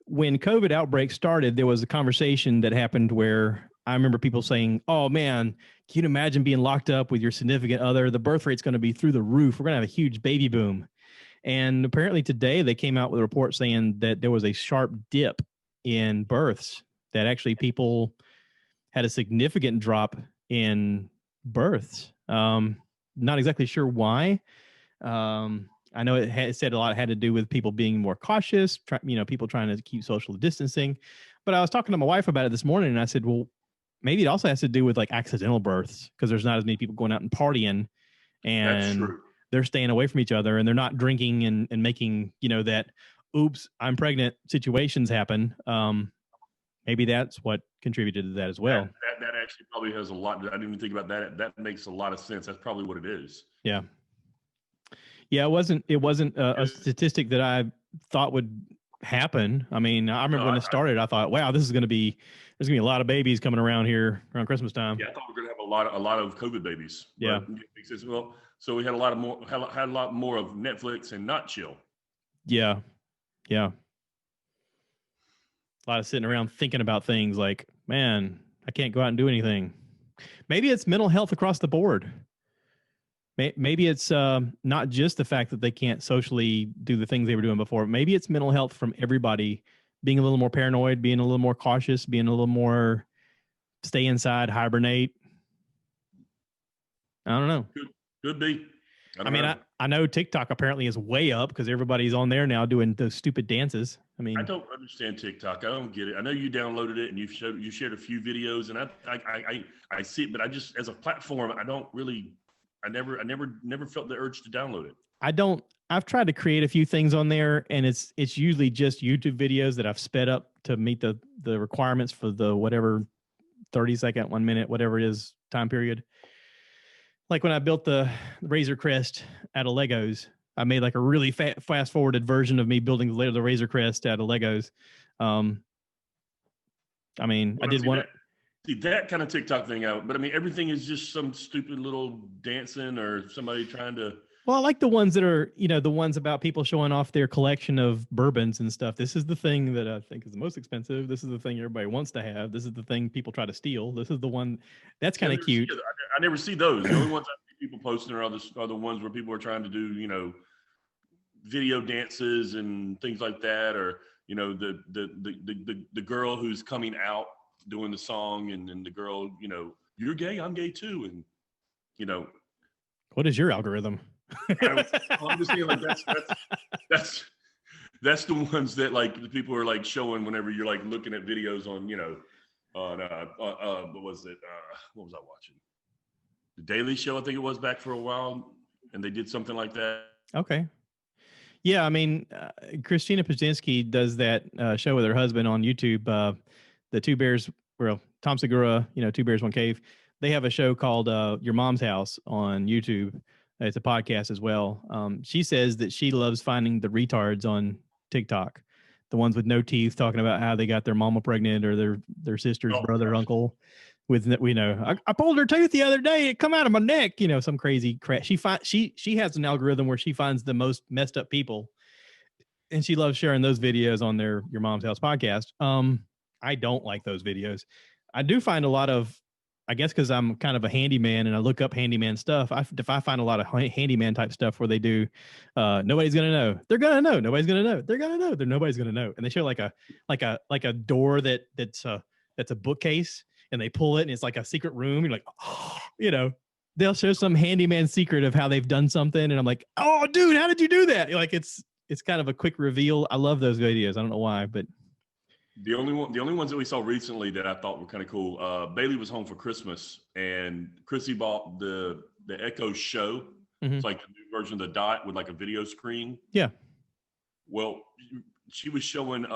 when COVID outbreak started, there was a conversation that happened where I remember people saying, oh man, can you imagine being locked up with your significant other? The birth rate's going to be through the roof. We're going to have a huge baby boom. And apparently today they came out with a report saying that there was a sharp dip in births, that actually people had a significant drop in births. Not exactly sure why. I know it said a lot had to do with people being more cautious, people trying to keep social distancing. But I was talking to my wife about it this morning, and I said, well, maybe it also has to do with like accidental births, because there's not as many people going out and partying, and they're staying away from each other, and they're not drinking and making, that, oops, I'm pregnant situations happen. Maybe that's what contributed to that as well. That actually probably has a lot. I didn't even think about that. That makes a lot of sense. That's probably what it is. Yeah. Yeah, it wasn't a statistic that I thought would happen. I mean, I remember when it started, I thought, wow, there's going to be a lot of babies coming around here around Christmas time. Yeah, I thought we were going to have a lot of COVID babies. Yeah. Well, so we had a lot more of Netflix and not chill. Yeah. Yeah. A lot of sitting around thinking about things like, man, I can't go out and do anything. Maybe it's mental health across the board. Maybe it's not just the fact that they can't socially do the things they were doing before. Maybe it's mental health from everybody being a little more paranoid, being a little more cautious, being a little more stay inside, hibernate. I don't know. Could be. I know TikTok apparently is way up because everybody's on there now doing those stupid dances. I mean, I don't understand TikTok. I don't get it. I know you downloaded it and you shared a few videos, and I see it, but I just, as a platform, I never felt the urge to download it. I've tried to create a few things on there, and it's usually just YouTube videos that I've sped up to meet the requirements for the whatever 30-second, 1 minute, whatever it is time period. Like when I built the Razor Crest out of Legos, I made like a really fast forwarded version of me building the Razor Crest out of Legos. I did want to see that kind of TikTok thing out, but I mean, everything is just some stupid little dancing or somebody trying to. Well, I like the ones that are, the ones about people showing off their collection of bourbons and stuff. This is the thing that I think is the most expensive. This is the thing everybody wants to have. This is the thing people try to steal. This is the one that's kind of cute. I never see those. The only ones I see people posting are the ones where people are trying to do, video dances and things like that, or the girl who's coming out doing the song, and then the girl, you're gay, I'm gay too, and what is your algorithm? I'm just saying, like that's the ones that like the people are like showing whenever you're like looking at videos on what was it? What was I watching? The Daily Show, I think it was, back for a while, and they did something like that. Okay. Yeah, I mean, Christina Pajinski does that show with her husband on YouTube. The Two Bears, Tom Segura, Two Bears, One Cave. They have a show called Your Mom's House on YouTube. It's a podcast as well. She says that she loves finding the retards on TikTok, the ones with no teeth, talking about how they got their mama pregnant or their sister's brother, uncle. With I pulled her tooth the other day. It come out of my neck. Some crazy crap. She has an algorithm where she finds the most messed up people, and she loves sharing those videos on Your Mom's House podcast. I don't like those videos. I do find a lot of I guess because I'm kind of a handyman and I look up handyman stuff. If I find a lot of handyman type stuff where they do, nobody's gonna know. They're gonna know. Nobody's gonna know. They're gonna know. Nobody's gonna know. And they show like a door that's a bookcase, and they pull it and it's like a secret room. You're like, oh, they'll show some handyman secret of how they've done something, and I'm like, oh, dude, how did you do that? Like it's kind of a quick reveal. I love those videos. I don't know why, but. The only ones that we saw recently that I thought were kind of cool. Bailey was home for Christmas, and Chrissy bought the Echo Show. Mm-hmm. It's like a new version of the Dot with like a video screen. Yeah. Well, she was showing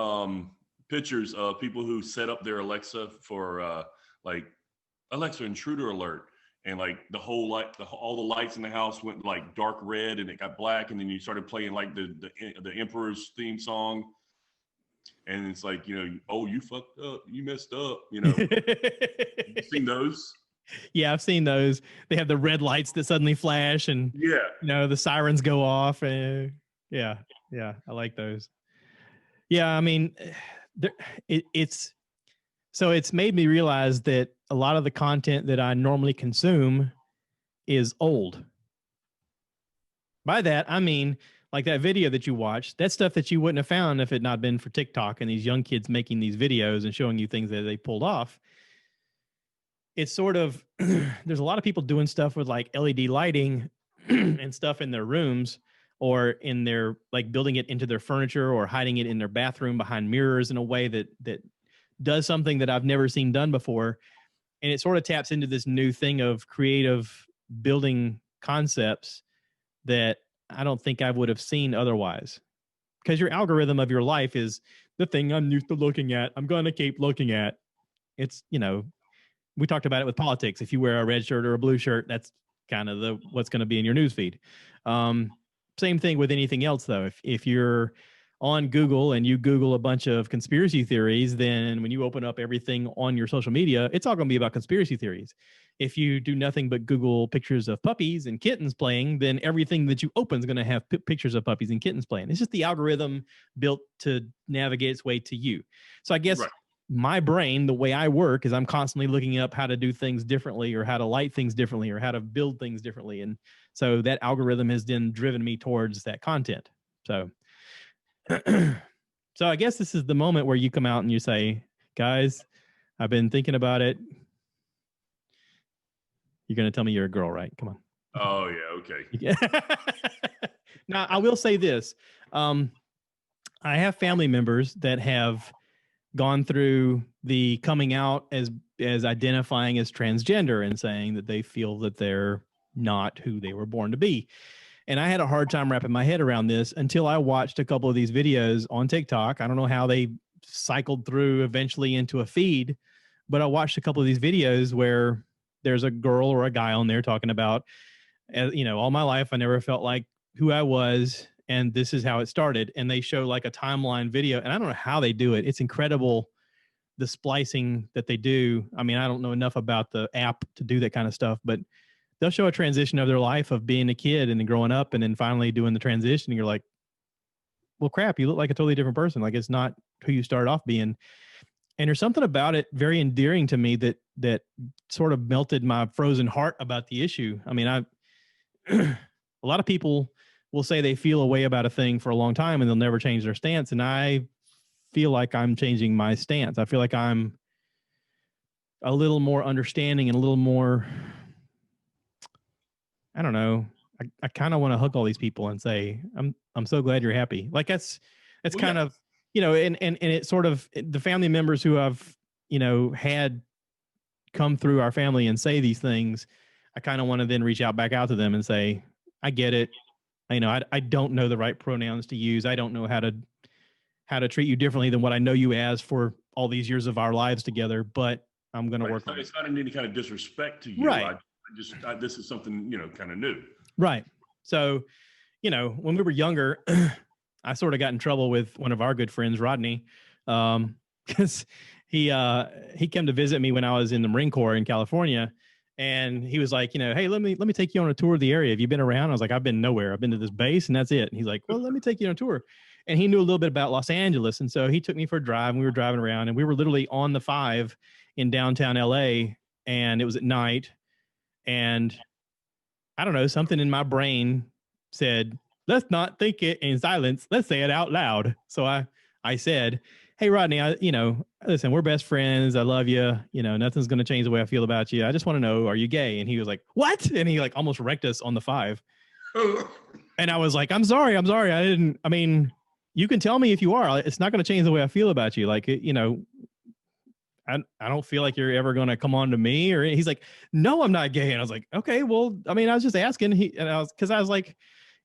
pictures of people who set up their Alexa for like Alexa intruder alert, and like all the lights in the house went like dark red and it got black, and then you started playing like the Emperor's theme song. And it's like, oh, you fucked up, you messed up, You've seen those? Yeah, I've seen those. They have the red lights that suddenly flash, and the sirens go off. And yeah, I like those. Yeah, I mean, it's made me realize that a lot of the content that I normally consume is old. By that, I mean, like that video that you watched, that's stuff that you wouldn't have found if it not been for TikTok and these young kids making these videos and showing you things that they pulled off. It's sort of, there's a lot of people doing stuff with like LED lighting and stuff in their rooms, or in their, like building it into their furniture or hiding it in their bathroom behind mirrors in a way that does something that I've never seen done before. And it sort of taps into this new thing of creative building concepts that I don't think I would have seen otherwise, because your algorithm of your life is the thing I'm used to looking at. I'm going to keep looking at. It's, we talked about it with politics. If you wear a red shirt or a blue shirt, that's kind of what's going to be in your newsfeed. Same thing with anything else, though. If you're on Google and you Google a bunch of conspiracy theories, then when you open up everything on your social media, it's all going to be about conspiracy theories. If you do nothing but Google pictures of puppies and kittens playing, then everything that you open is going to have pictures of puppies and kittens playing. It's just the algorithm built to navigate its way to you. So I guess my brain, the way I work, is I'm constantly looking up how to do things differently, or how to light things differently, or how to build things differently. And so that algorithm has then driven me towards that content. So I guess this is the moment where you come out and you say, guys, I've been thinking about it. You're going to tell me you're a girl, right? Come on. Oh, yeah. Okay. Now, I will say this. I have family members that have gone through the coming out as identifying as transgender and saying that they feel that they're not who they were born to be. And I had a hard time wrapping my head around this until I watched a couple of these videos on TikTok. I don't know how they cycled through eventually into a feed, but I watched a couple of these videos where there's a girl or a guy on there talking about, all my life I never felt like who I was, and this is how it started. And they show like a timeline video, and I don't know how they do it. It's incredible, the splicing that they do. I mean, I don't know enough about the app to do that kind of stuff, but they'll show a transition of their life of being a kid and then growing up and then finally doing the transition. And you're like, well, crap, you look like a totally different person. Like, it's not who you started off being. And there's something about it very endearing to me that sort of melted my frozen heart about the issue. I mean, a lot of people will say they feel a way about a thing for a long time and they'll never change their stance. And I feel like I'm changing my stance. I feel like I'm a little more understanding and a little more, I don't know. I kind of want to hug all these people and say, I'm so glad you're happy. Like that's kind of, and it sort of, the family members who I've, had come through our family and say these things, I kind of want to then reach back out to them and say, I get it. I don't know the right pronouns to use. I don't know how to treat you differently than what I know you as for all these years of our lives together, but I'm going to work on it. It's not in any kind of disrespect to you. Right. This is something, kind of new. Right. So, when we were younger, I sort of got in trouble with one of our good friends, Rodney, because he came to visit me when I was in the Marine Corps in California. And he was like, hey, let me take you on a tour of the area. Have you been around? I was like, I've been nowhere. I've been to this base and that's it. And he's like, well, let me take you on a tour. And he knew a little bit about Los Angeles. And so he took me for a drive and we were driving around and we were literally on the 5 in downtown LA and it was at night, and I don't know, something in my brain said, let's not think it in silence. Let's say it out loud. So I said, hey, Rodney, listen, we're best friends. I love you. Nothing's going to change the way I feel about you. I just want to know, are you gay? And he was like, what? And he like almost wrecked us on the 5. And I was like, I'm sorry. You can tell me if you are. It's not going to change the way I feel about you. Like, I don't feel like you're ever going to come on to me. Or he's like, no, I'm not gay. And I was like, okay, well, I was just asking. I was like,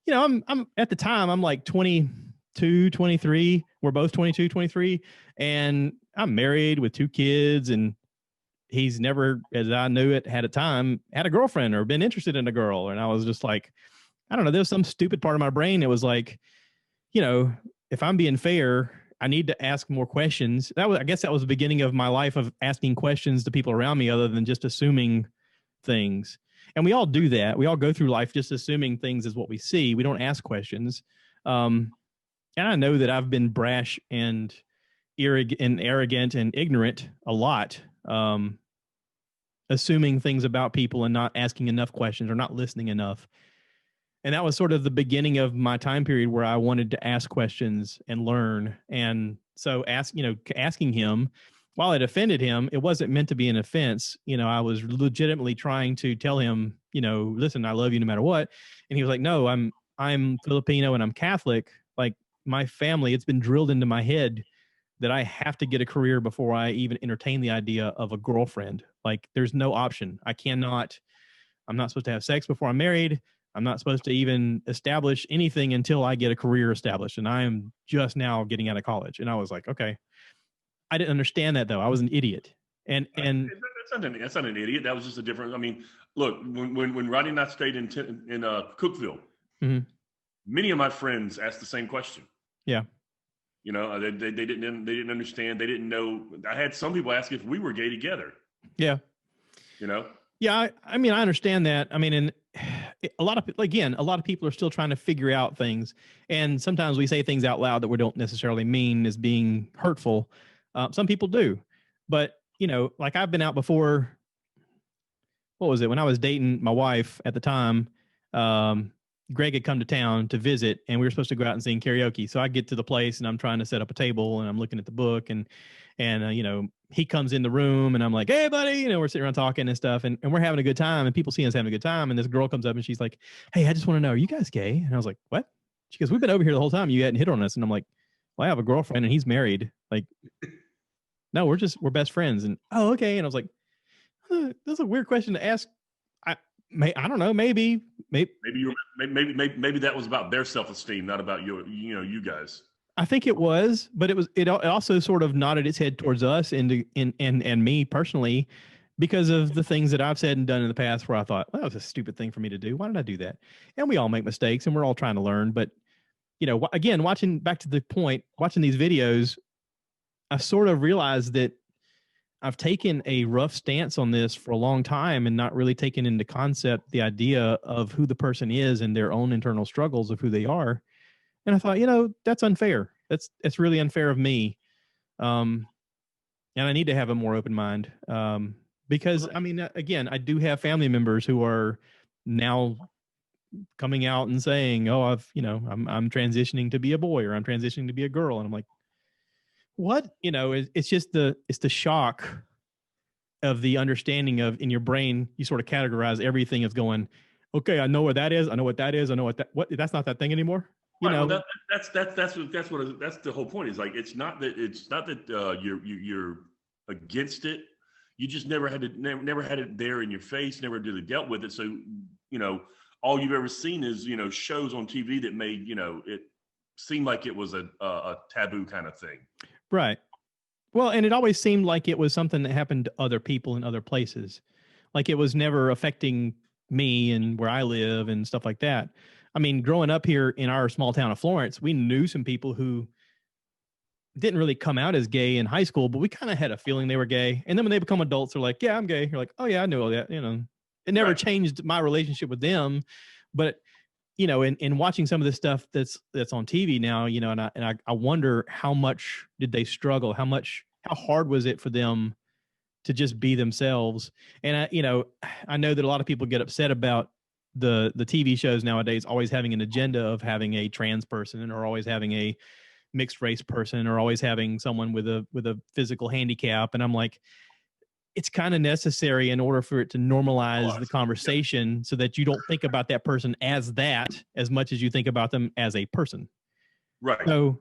I'm at the time, I'm like 22, 23. We're both 22, 23. And I'm married with 2 kids. And he's never, as I knew it, had a girlfriend or been interested in a girl. And I was just like, I don't know. There was some stupid part of my brain that was like, if I'm being fair, I need to ask more questions. I guess that was the beginning of my life of asking questions to people around me other than just assuming things. And we all do that. We all go through life just assuming things is what we see. We don't ask questions. And I know that I've been brash and arrogant and ignorant a lot, assuming things about people and not asking enough questions or not listening enough. And that was sort of the beginning of my time period where I wanted to ask questions and learn. And so asking him, while it offended him, it wasn't meant to be an offense. I was legitimately trying to tell him, listen, I love you no matter what. And he was like, no, I'm Filipino and I'm Catholic. Like my family, it's been drilled into my head that I have to get a career before I even entertain the idea of a girlfriend. Like there's no option. I'm not supposed to have sex before I'm married. I'm not supposed to even establish anything until I get a career established. And I am just now getting out of college. And I was like, okay. I didn't understand that though. I was an idiot. And that's not an idiot. That was just a different. Look, when Rodney and I stayed in Cookville, mm-hmm. many of my friends asked the same question. Yeah. They didn't understand. They didn't know. I had some people ask if we were gay together. Yeah. Yeah. I understand that. And a lot of people are still trying to figure out things. And sometimes we say things out loud that we don't necessarily mean as being hurtful. Some people do, but like I've been out before. What was it? When I was dating my wife at the time, Greg had come to town to visit and we were supposed to go out and sing karaoke. So I get to the place and I'm trying to set up a table and I'm looking at the book and he comes in the room and I'm like, hey buddy, we're sitting around talking and stuff and we're having a good time and people see us having a good time. And this girl comes up and she's like, hey, I just want to know, are you guys gay? And I was like, what? She goes, we've been over here the whole time. You hadn't hit on us. And I'm like, well, I have a girlfriend and he's married. Like, no, we're best friends. And, oh, okay. And I was like, that's a weird question to ask. I don't know. Maybe that was about their self-esteem, not about you guys. I think it was, but it also sort of nodded its head towards us and me personally because of the things that I've said and done in the past where I thought, well, that was a stupid thing for me to do. Why did I do that? And we all make mistakes and we're all trying to learn. But, again, watching these videos, I sort of realized that I've taken a rough stance on this for a long time and not really taken into concept the idea of who the person is and their own internal struggles of who they are. And I thought, that's unfair. That's really unfair of me. And I need to have a more open mind. Because again, I do have family members who are now coming out and saying, oh, I'm transitioning to be a boy or I'm transitioning to be a girl. And I'm like, what? It's just the shock of the understanding of in your brain, you sort of categorize everything as going, okay, I know what that is. I know what that is. I know that's not that thing anymore. Well, that's the whole point. Is like it's not that you're against it. You just never had it there in your face. Never really dealt with it. So all you've ever seen is shows on TV that made it seem like it was a taboo kind of thing. Right. Well, and it always seemed like it was something that happened to other people in other places. Like it was never affecting me and where I live and stuff like that. Growing up here in our small town of Florence, we knew some people who didn't really come out as gay in high school, but we kind of had a feeling they were gay. And then when they become adults, they're like, yeah, I'm gay. You're like, oh yeah, I know all that. It never changed my relationship with them. But, in watching some of this stuff that's on TV now, and I wonder how much did they struggle? How hard was it for them to just be themselves. And I know that a lot of people get upset about the TV shows nowadays always having an agenda of having a trans person or always having a mixed race person or always having someone with a physical handicap. And I'm like, it's kind of necessary in order for it to normalize the conversation so that you don't think about that person as that as much as you think about them as a person. Right. So,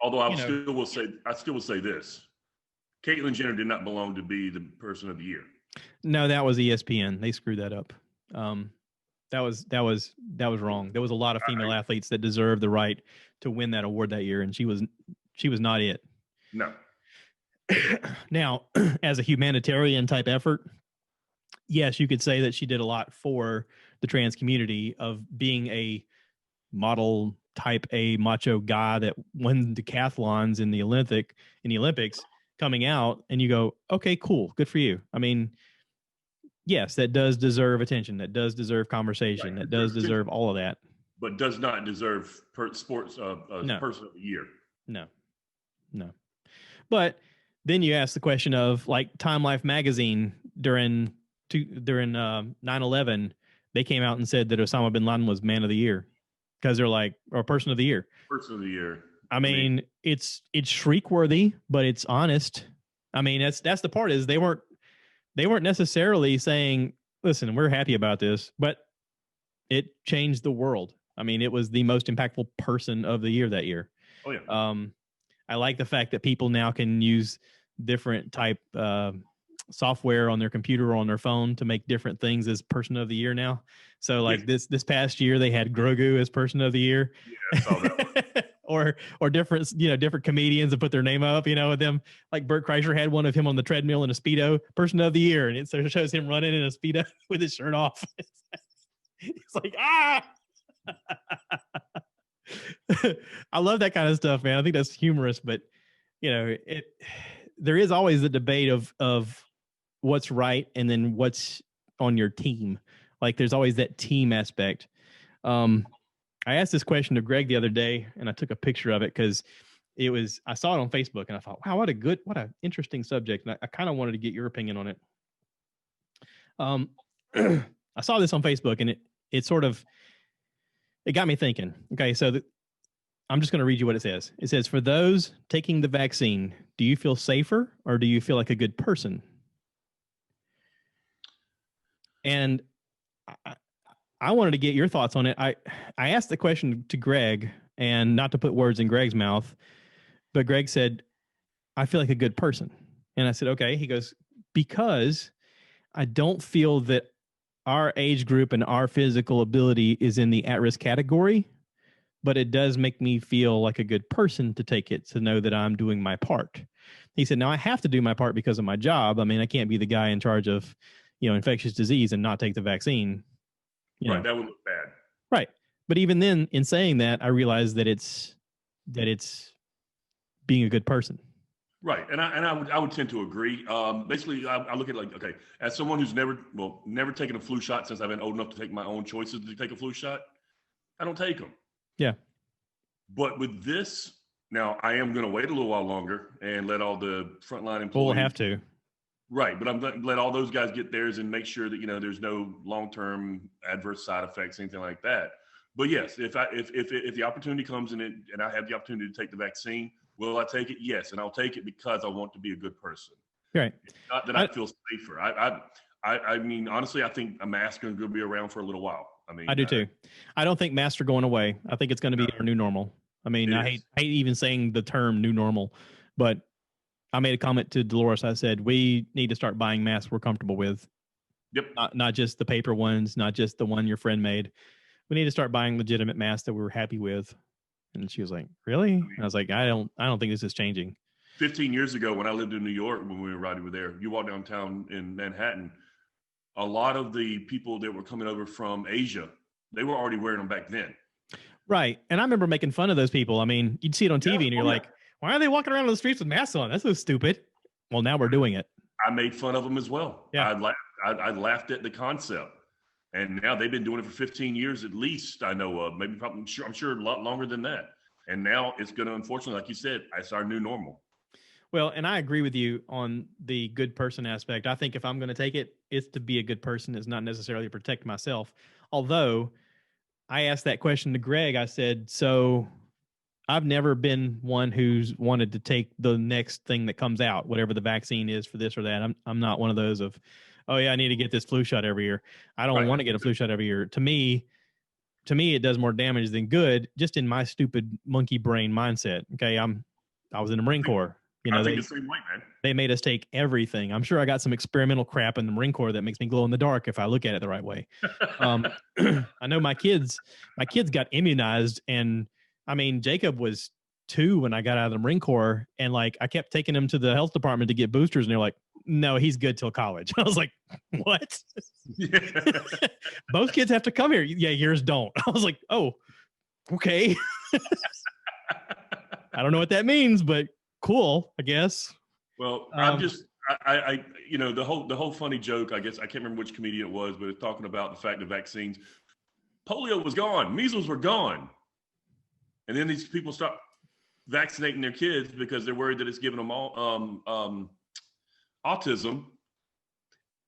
although I still will say this. Caitlyn Jenner did not belong to be the person of the year. No, that was ESPN. They screwed that up. That was wrong. There was a lot of female athletes that deserved the right to win that award that year, and she was not it. No. Now, as a humanitarian type effort, yes, you could say that she did a lot for the trans community of being a model type A macho guy that won decathlons in the Olympics coming out, and you go, okay, cool, good for you. I mean, yes, that does deserve attention. That does deserve conversation. That does deserve all of that. But does not deserve sports no. person of the year. No. But then you ask the question of like Time Life magazine during 9/11, they came out and said that Osama bin Laden was man of the year because they're like, or person of the year. Person of the year. I mean, it's shriek worthy, but it's honest. I mean, that's the part is they weren't necessarily saying, listen, we're happy about this, but it changed the world. I mean, it was the most impactful person of the year that year. Oh yeah. I like the fact that people now can use different type software on their computer or on their phone to make different things as person of the year now. So like this past year, they had Grogu as person of the year. Yeah, I saw that one. or different comedians that put their name up, with them. Like Bert Kreischer had one of him on the treadmill in a Speedo, person of the year. And it shows him running in a Speedo with his shirt off. It's like, I love that kind of stuff, man. I think that's humorous, but there is always the debate of what's right and then what's on your team. Like there's always that team aspect. I asked this question to Greg the other day and I took a picture of it because I saw it on Facebook and I thought, wow, what an interesting subject. And I kind of wanted to get your opinion on it. I saw this on Facebook and it got me thinking. Okay. So I'm just going to read you what it says. It says, for those taking the vaccine, do you feel safer or do you feel like a good person? And I wanted to get your thoughts on it. I asked the question to Greg, and not to put words in Greg's mouth, but Greg said, I feel like a good person. And I said, okay. He goes, because I don't feel that our age group and our physical ability is in the at-risk category, but it does make me feel like a good person to take it, to know that I'm doing my part. He said, now I have to do my part because of my job. I mean, I can't be the guy in charge of, infectious disease and not take the vaccine. Right. That would look bad. Right. But even then, in saying that, I realized that it's being a good person. Right. And I would tend to agree. Basically, I look at it like, okay, as someone who's never taken a flu shot since I've been old enough to take my own choices to take a flu shot, I don't take them. Yeah. But with this, now I am going to wait a little while longer and let all the frontline employees. We'll have to. Right. But I'm going to let all those guys get theirs and make sure that, there's no long-term adverse side effects, anything like that. But yes, if the opportunity comes in and I have the opportunity to take the vaccine, will I take it? Yes. And I'll take it because I want to be a good person. Right. It's not that I feel safer. I mean, honestly, I think a mask is going to be around for a little while. I mean, I do too. I don't think masks are going away. I think it's going to be our new normal. I mean, I hate even saying the term new normal, but I made a comment to Dolores. I said, we need to start buying masks we're comfortable with. Yep. Not just the paper ones, not just the one your friend made. We need to start buying legitimate masks that we were happy with. And she was like, really? And I was like, I don't think this is changing. 15 years ago, when I lived in New York, when we were riding over there, you walk downtown in Manhattan, a lot of the people that were coming over from Asia, they were already wearing them back then. Right. And I remember making fun of those people. I mean, you'd see it on TV and you're like, why are they walking around on the streets with masks on? That's so stupid. Well, now we're doing it. I made fun of them as well. Yeah. I laughed at the concept. And now they've been doing it for 15 years at least, I know of. I'm sure a lot longer than that. And now it's going to, unfortunately, like you said, it's our new normal. Well, and I agree with you on the good person aspect. I think if I'm going to take it, it's to be a good person. It's not necessarily to protect myself. Although I asked that question to Greg, I said, so I've never been one who's wanted to take the next thing that comes out, whatever the vaccine is for this or that. I'm not one of those of, oh yeah, I need to get this flu shot every year. I don't Right. want to get a flu shot every year. To me, it does more damage than good, just in my stupid monkey brain mindset. Okay, I was in the Marine Corps. You I know, think the same way, man. they made us take everything. I'm sure I got some experimental crap in the Marine Corps that makes me glow in the dark if I look at it the right way. I know my kids got immunized, and I mean, Jacob was 2 when I got out of the Marine Corps, and like I kept taking him to the health department to get boosters, and they're like, no, he's good till college. I was like, what? Yeah. Both kids have to come here. Yeah, yours don't. I was like, oh, okay. I don't know what that means, but cool, I guess. Well, I'm just, you know, the whole funny joke, I guess, I can't remember which comedian it was, but it's talking about the fact that vaccines, polio was gone, measles were gone. And then these people stop vaccinating their kids because they're worried that it's giving them all autism.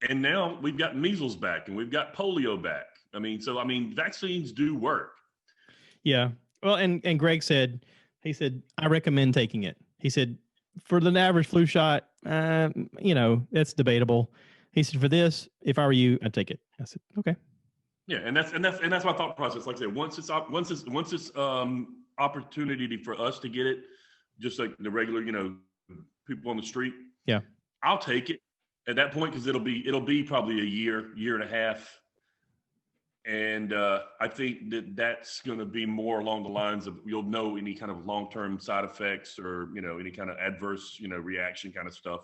And now we've got measles back and we've got polio back. I mean, vaccines do work. Yeah. Well, and Greg said, he said, I recommend taking it. He said, for the average flu shot, you know, that's debatable. He said, for this, if I were you, I'd take it. I said, okay. Yeah, and that's my thought process. Like I said, once it's opportunity for us to get it, just like the regular, you know, people on the street. Yeah, I'll take it at that point because it'll be probably a year and a half, and I think that's going to be more along the lines of you'll know any kind of long-term side effects or, you know, any kind of adverse, you know, reaction kind of stuff.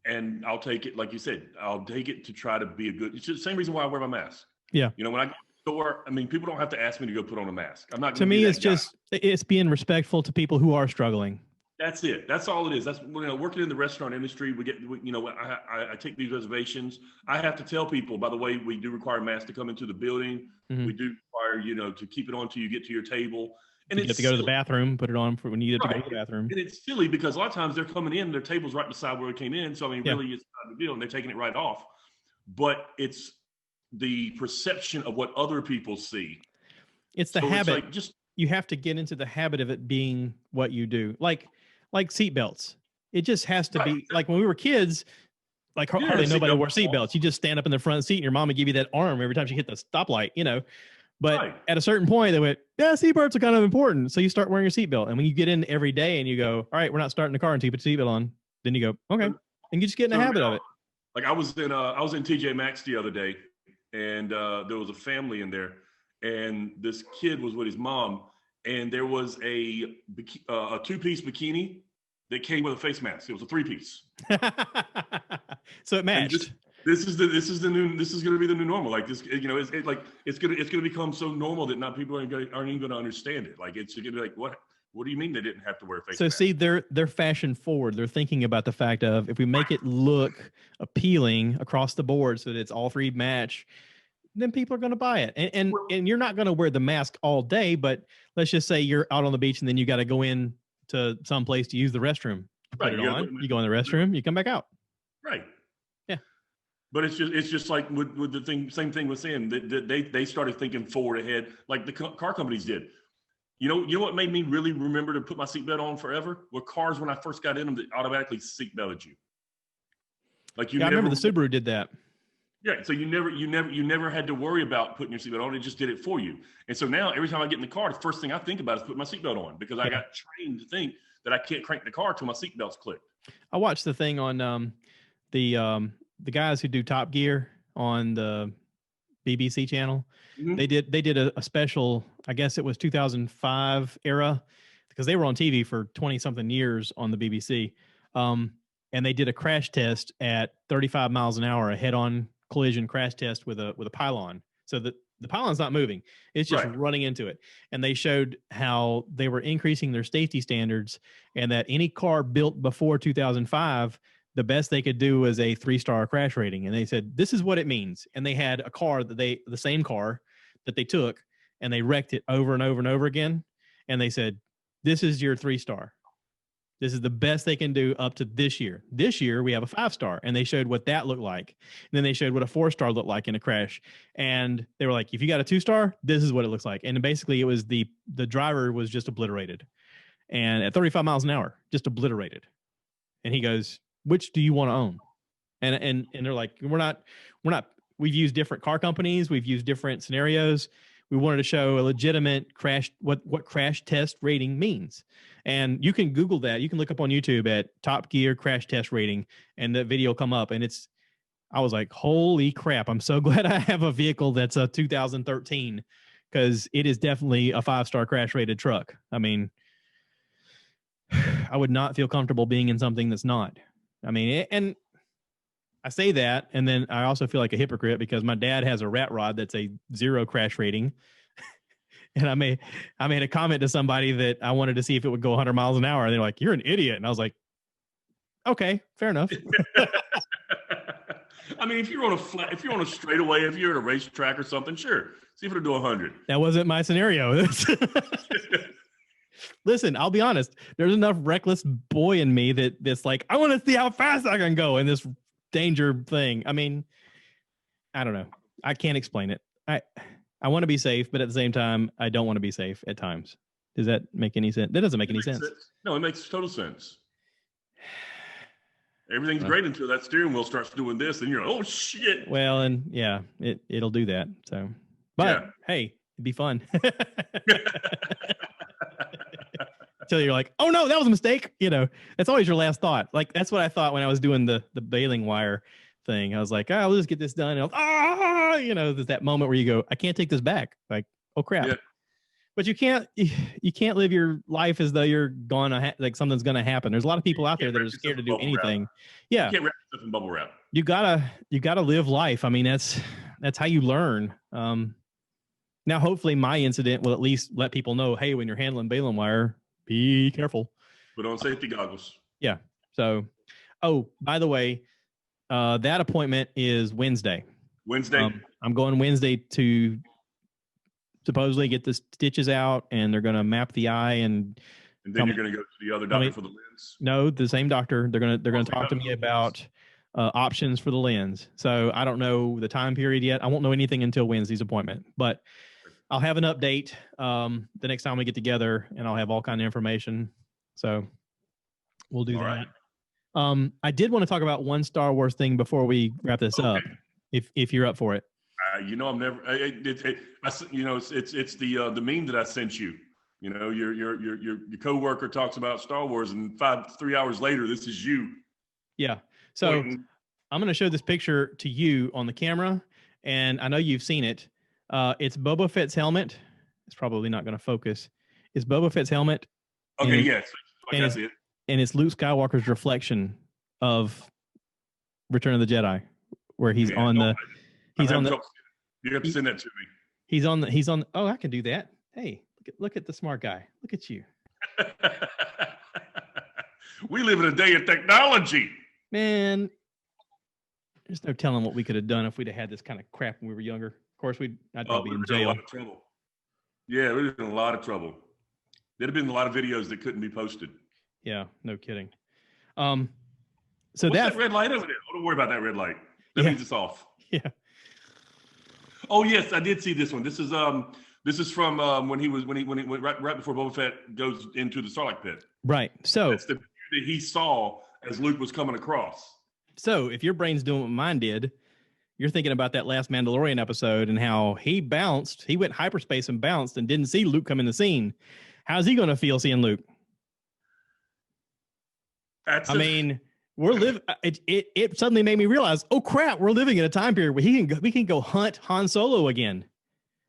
And I'll take it, like you said, I'll take it to try to be a good. It's just the same reason why I wear my mask. yeah. You know, when I go to the store, I mean, people don't have to ask me to go put on a mask. I'm not. To me, it's being respectful to people who are struggling. That's it. That's all it is. That's, you know, working in the restaurant industry, you know, I take these reservations. I have to tell people, by the way, we do require masks to come into the building. Mm-hmm. We do require, you know, to keep it on till you get to your table. And you have to go to the bathroom, put it on for when you get to go to the bathroom. And it's silly because a lot of times they're coming in, their table's right beside where it came in. So, I mean, really, it's not a big deal, and they're taking it right off. But it's the perception of what other people see. It's the habit. It's like you have to get into the habit of it being what you do. Like seatbelts. It just has to be like when we were kids. Like hardly nobody wore seatbelts. You just stand up in the front seat, and your mom would give you that arm every time she hit the stoplight. You know. But at a certain point, they went, yeah, seatbelts are kind of important. So you start wearing your seatbelt. And when you get in every day and you go, all right, we're not starting the car until you put the seatbelt on. Then you go, okay. And you just get in the habit of it. Like I was in TJ Maxx the other day, and there was a family in there. And this kid was with his mom. And there was a 2-piece bikini that came with a face mask. It was a 3-piece. So it matched. This is going to be the new normal. Like this, you know, it's going to become so normal that not people aren't even going to understand it. Like it's going to be like, what do you mean they didn't have to wear a face mask? See, they're fashion forward. They're thinking about the fact of if we make it look appealing across the board so that it's all 3 match, then people are going to buy it. And you're not going to wear the mask all day, but let's just say you're out on the beach and then you got to go in to some place to use the restroom. Put it on. You go in the restroom. You come back out. Right. But it's just like with the thing, same thing with saying that they started thinking forward ahead, like the car companies did. You know what made me really remember to put my seatbelt on forever? Were cars when I first got in them that automatically seatbelted you. Like I remember the Subaru did that. Yeah, so you never had to worry about putting your seatbelt on. It just did it for you. And so now every time I get in the car, the first thing I think about is putting my seatbelt on because I got trained to think that I can't crank the car till my seatbelt's clicked. I watched the thing on the guys who do Top Gear on the BBC channel. Mm-hmm. They did a special, I guess it was 2005 era, because they were on TV for 20 something years on the BBC. And they did a crash test at 35 miles an hour, a head-on collision crash test with a pylon. So the pylon's not moving. It's just running into it. And they showed how they were increasing their safety standards and that any car built before 2005, the best they could do was a 3-star crash rating. And they said, this is what it means. And they had a car the same car that they took and they wrecked it over and over and over again. And they said, this is your 3-star. This is the best they can do up to this year. This year we have a 5-star, and they showed what that looked like. And then they showed what a 4-star looked like in a crash. And they were like, if you got a 2-star, this is what it looks like. And basically it was the driver was just obliterated. And at 35 miles an hour, just obliterated. And he goes, which do you want to own? And they're like, we've used different car companies. We've used different scenarios. We wanted to show a legitimate crash, what crash test rating means. And you can Google that. You can look up on YouTube at Top Gear crash test rating, and the video will come up. And I was like, holy crap. I'm so glad I have a vehicle that's a 2013, because it is definitely a 5-star crash rated truck. I mean, I would not feel comfortable being in something that's not. I mean, and I say that, and then I also feel like a hypocrite because my dad has a rat rod that's a 0 crash rating. And I made a comment to somebody that I wanted to see if it would go 100 miles an hour. And they're like, you're an idiot. And I was like, okay, fair enough. I mean, if you're on a straightaway, if you're at a racetrack or something, sure. See if it'll do 100. That wasn't my scenario. Listen, I'll be honest. There's enough reckless boy in me that's like, I want to see how fast I can go in this danger thing. I mean, I don't know. I can't explain it. I want to be safe, but at the same time, I don't want to be safe at times. Does that make any sense? That doesn't make any sense. No, it makes total sense. Everything's great until that steering wheel starts doing this, and you're like, oh shit. Well, and yeah, it'll do that. So, but hey, it'd be fun. Until you're like, oh no, that was a mistake. You know, that's always your last thought. Like that's what I thought when I was doing the baling wire thing. I was like, I'll just get this done. And you know, there's that moment where you go, I can't take this back. Like, oh crap. Yeah. But you can't live your life as though you're gonna like something's gonna happen. There's a lot of people out there that are scared to do anything. Yeah, you can't wrap yourself in bubble wrap. You gotta live life. I mean, that's how you learn. Now, hopefully, my incident will at least let people know, hey, when you're handling baling wire, be careful. Put on safety goggles. Yeah. So, by the way, that appointment is Wednesday. I'm going Wednesday to supposedly get the stitches out, and they're going to map the eye, and then you're going to go to the other doctor for the lens. No, the same doctor. They're going to talk to me about options for the lens. So I don't know the time period yet. I won't know anything until Wednesday's appointment, but I'll have an update the next time we get together, and I'll have all kind of information. So we'll do that. Right. I did want to talk about one Star Wars thing before we wrap this up, if you're up for it. You know, I'm never. It's the meme that I sent you. You know, your coworker talks about Star Wars, and 3 hours later, this is you. Yeah. So I'm going to show this picture to you on the camera, and I know you've seen it. It's Boba Fett's helmet. It's probably not going to focus. It's Boba Fett's helmet. Okay. Yes. I see it. And it's Luke Skywalker's reflection of Return of the Jedi, where he's on the. He's on the. You have to send that to me. He's on. Oh, I can do that. Hey, look at the smart guy. Look at you. We live in a day of technology. Man, there's no telling what we could have done if we'd have had this kind of crap when we were younger. Of course, I'd probably be in jail. A lot of trouble. Yeah, we'd have been in a lot of trouble. There'd have been a lot of videos that couldn't be posted. Yeah, no kidding. So what's that red light over there? Don't worry about that red light. That means it's off. Yeah. Oh yes, I did see this one. This is from when he went right before Boba Fett goes into the Sarlacc pit. Right. So that's the view that he saw as Luke was coming across. So if your brain's doing what mine did, you're thinking about that last Mandalorian episode and how he went hyperspace and bounced and didn't see Luke come in the scene. How's he going to feel seeing Luke? We're living. It suddenly made me realize, oh crap, we're living in a time period where we can go hunt Han Solo again.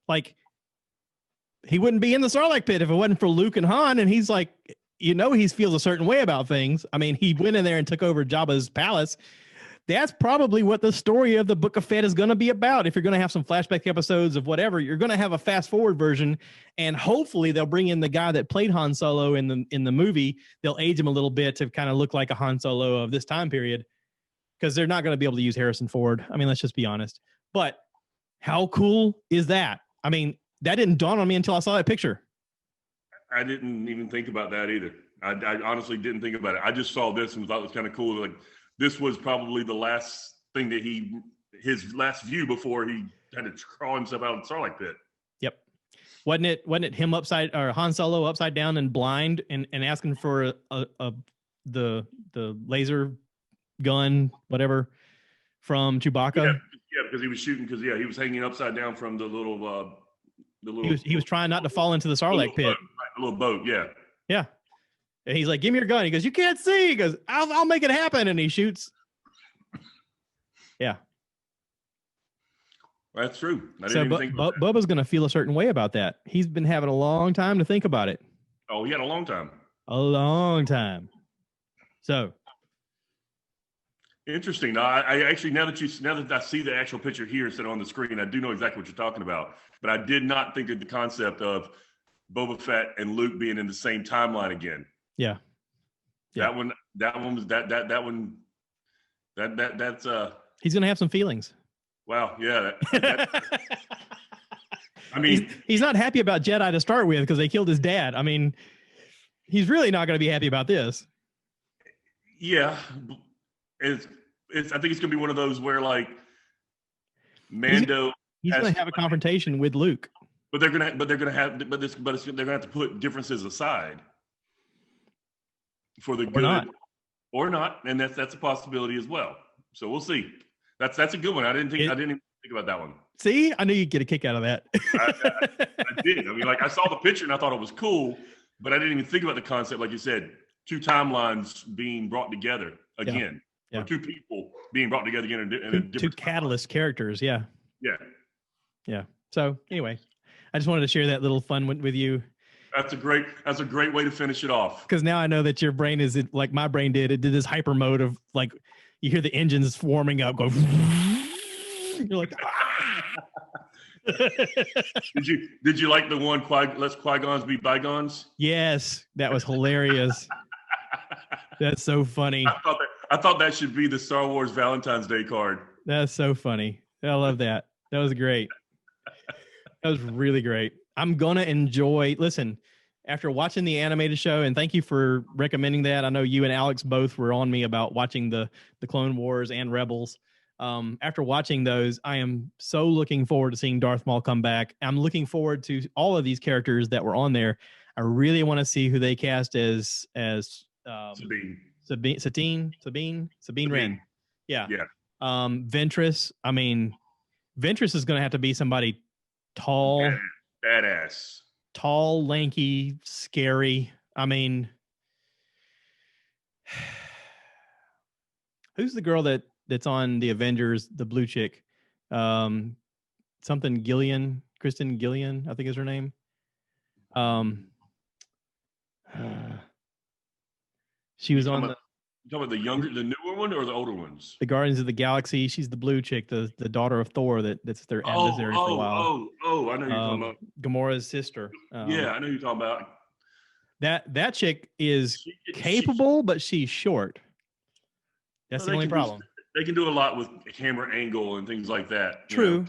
Like he wouldn't be in the Sarlacc pit if it wasn't for Luke and Han, and he's like, he feels a certain way about things. I mean, he went in there and took over Jabba's palace. That's probably what the story of the Book of Fett is going to be about. If you're going to have some flashback episodes of whatever, you're going to have a fast forward version, and hopefully they'll bring in the guy that played Han Solo in the movie. They'll age him a little bit to kind of look like a Han Solo of this time period, because they're not going to be able to use Harrison Ford. I mean, let's just be honest. But how cool is that? I mean, that didn't dawn on me until I saw that picture. I didn't even think about that either. I honestly didn't think about it. I just saw this and thought it was kind of cool. Like this was probably the last thing that his last view before he had to crawl himself out of the Starlight Pit. Yep. Wasn't it him upside or Han Solo upside down and blind and asking for the laser gun, whatever, from Chewbacca? Yeah, because he was shooting he was hanging upside down from the little he was trying not to fall into the Sarlacc pit. A little boat, yeah. Yeah. And he's like, "Give me your gun." He goes, "You can't see." He goes, I'll make it happen. And he shoots. Yeah. That's true. I didn't even think about that. Bubba's going to feel a certain way about that. He's been having a long time to think about it. Oh, he had a long time. A long time. So. Interesting. Now, I actually, now that I see the actual picture here instead of on the screen, I do know exactly what you're talking about. But I did not think of the concept of Boba Fett and Luke being in the same timeline again. Yeah. That's he's gonna have some feelings. Wow. Yeah. I mean, he's not happy about Jedi to start with because they killed his dad. I mean, he's really not going to be happy about this. Yeah. I think it's going to be one of those where like Mando he's going to have a confrontation with Luke. But they're going to have to put differences aside for the good or not, and that's a possibility as well. So we'll see. That's a good one. I didn't even think about that one. See, I knew you'd get a kick out of that. I did. I mean, like I saw the picture and I thought it was cool, but I didn't even think about the concept. Like you said, two timelines being brought together again, or two people being brought together again in a different two catalyst characters. Yeah. Yeah. So anyway, I just wanted to share that little fun with you. That's a great way to finish it off. Because now I know that your brain is like my brain did. It did this hyper mode of like you hear the engines warming up, go. You're like, Did you like the one let's Qui-Gons be bygones? Yes, that was hilarious. That's so funny. I thought that should be the Star Wars Valentine's Day card. That's so funny. I love that. That was great. That was really great. I'm gonna enjoy. Listen, after watching the animated show, and thank you for recommending that. I know you and Alex both were on me about watching the Clone Wars and Rebels. After watching those, I am so looking forward to seeing Darth Maul come back. I'm looking forward to all of these characters that were on there. I really want to see who they cast as Sabine Wren. Yeah. Ventress. I mean, Ventress is going to have to be somebody tall, badass, tall, lanky, scary. I mean, who's the girl that's on the Avengers, the blue chick? Something Gillian, Kristen Gillian, I think is her name. She was on You talking about the newer one or the older ones? The Guardians of the Galaxy. She's the blue chick, the daughter of Thor that's their adversary for a while. I know you're talking about. Gamora's sister. Yeah, I know you're talking about. That chick is capable, but she's short. That's the only problem. They can do a lot with camera angle and things like that. True.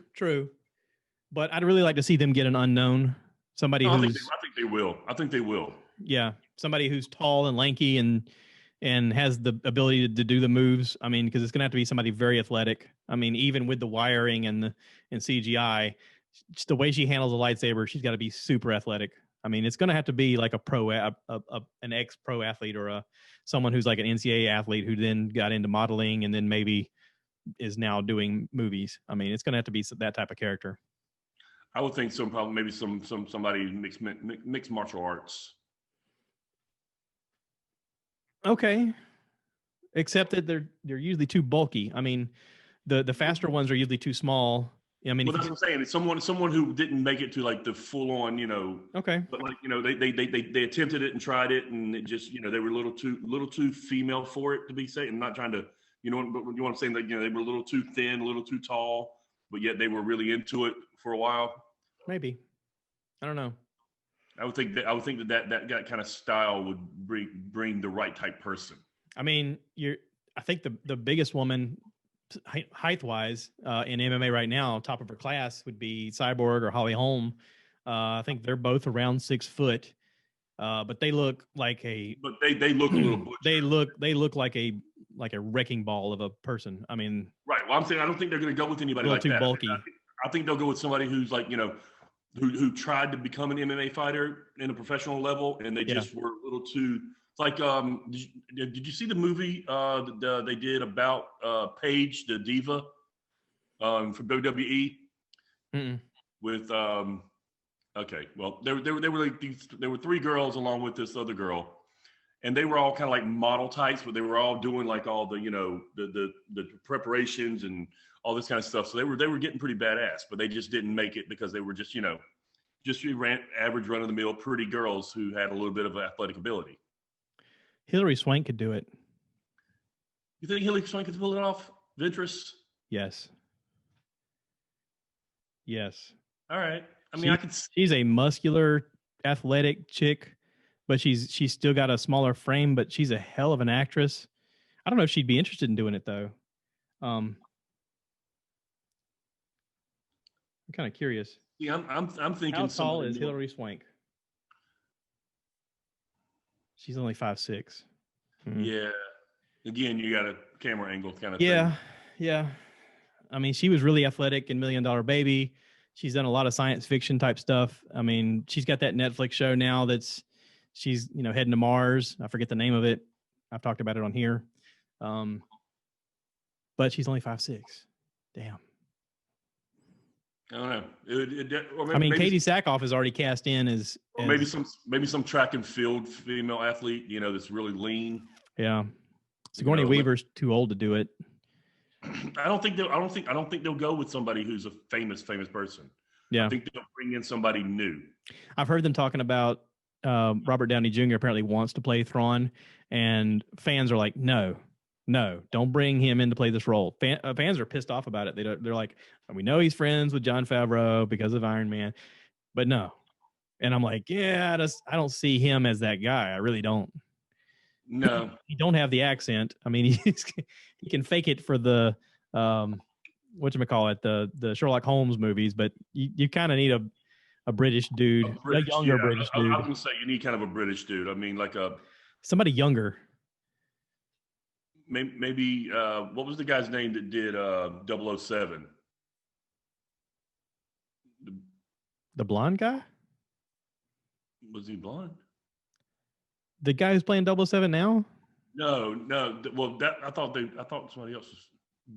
But I'd really like to see them get an unknown. Somebody who's. I think they will. Yeah, somebody who's tall and lanky and has the ability to do the moves. I mean, because it's going to have to be somebody very athletic. I mean, even with the wiring and CGI, just the way she handles a lightsaber, she's got to be super athletic. I mean, it's going to have to be like an ex-pro athlete or someone who's like an NCAA athlete who then got into modeling and then maybe is now doing movies. I mean, it's going to have to be that type of character. I would think maybe somebody mixed martial arts. Okay, except that they're usually too bulky. I mean, the faster ones are usually too small. I mean, well, that's what I'm saying. It's someone who didn't make it to like the full on, Okay. But like they attempted it and tried it, and it just they were a little too female for it to be safe. I'm not trying to but you know what I'm saying, that they were a little too thin, a little too tall, but yet they were really into it for a while. Maybe, I don't know. I would think that kind of style would bring the right type person. I mean, I think the biggest woman height wise in MMA right now, top of her class, would be Cyborg or Holly Holm. I think they're both around 6 foot. but they look like a. But they look a little butcher. They look like a wrecking ball of a person. I mean, right. Well, I'm saying I don't think they're going to go with anybody like too that. Bulky. I think they'll go with somebody who's like, who tried to become an MMA fighter in a professional level, and they just were a little too. It's like, did you see the movie they did about Paige, the diva, from WWE? Mm-mm. With okay, well, there were three girls along with this other girl, and they were all kind of like model types, but they were all doing like all the the preparations and all this kind of stuff. So they were getting pretty badass, but they just didn't make it because they were just average run of the mill pretty girls who had a little bit of athletic ability. Hillary Swank could do it. You think Hillary Swank could pull it off? Ventress? Yes. Yes. All right. I mean, she's a muscular, athletic chick, but she's still got a smaller frame, but she's a hell of an actress. I don't know if she'd be interested in doing it though. I'm kind of curious. Yeah, I'm thinking. How tall is Hillary Swank? She's only 5'6". Mm-hmm. Yeah. Again, you got a camera angle kind of thing. Yeah. I mean, she was really athletic in $1 Million Baby. She's done a lot of science fiction type stuff. I mean, she's got that Netflix show now she's heading to Mars. I forget the name of it. I've talked about it on here. But she's only 5'6". Damn. I don't know. Katie Sackhoff is already cast in as maybe some track and field female athlete, that's really lean. Yeah. Sigourney Weaver's too old to do it. I don't think they'll go with somebody who's a famous person. Yeah. I think they'll bring in somebody new. I've heard them talking about Robert Downey Jr. apparently wants to play Thrawn, and fans are like, no, don't bring him in to play this role. Fans are pissed off about it. They're like, we know he's friends with Jon Favreau because of Iron Man, but no. And I'm like, I don't see him as that guy. I really don't. No, he don't have the accent. I mean, he can fake it for the whatchamacallit, the Sherlock Holmes movies, but you kind of need a British dude, a younger British dude. I was gonna say you need kind of a British dude. I mean, like somebody younger. Maybe what was the guy's name that did 007? The blonde guy? Was he blonde? The guy who's playing 007 now? No. Well, I thought somebody else was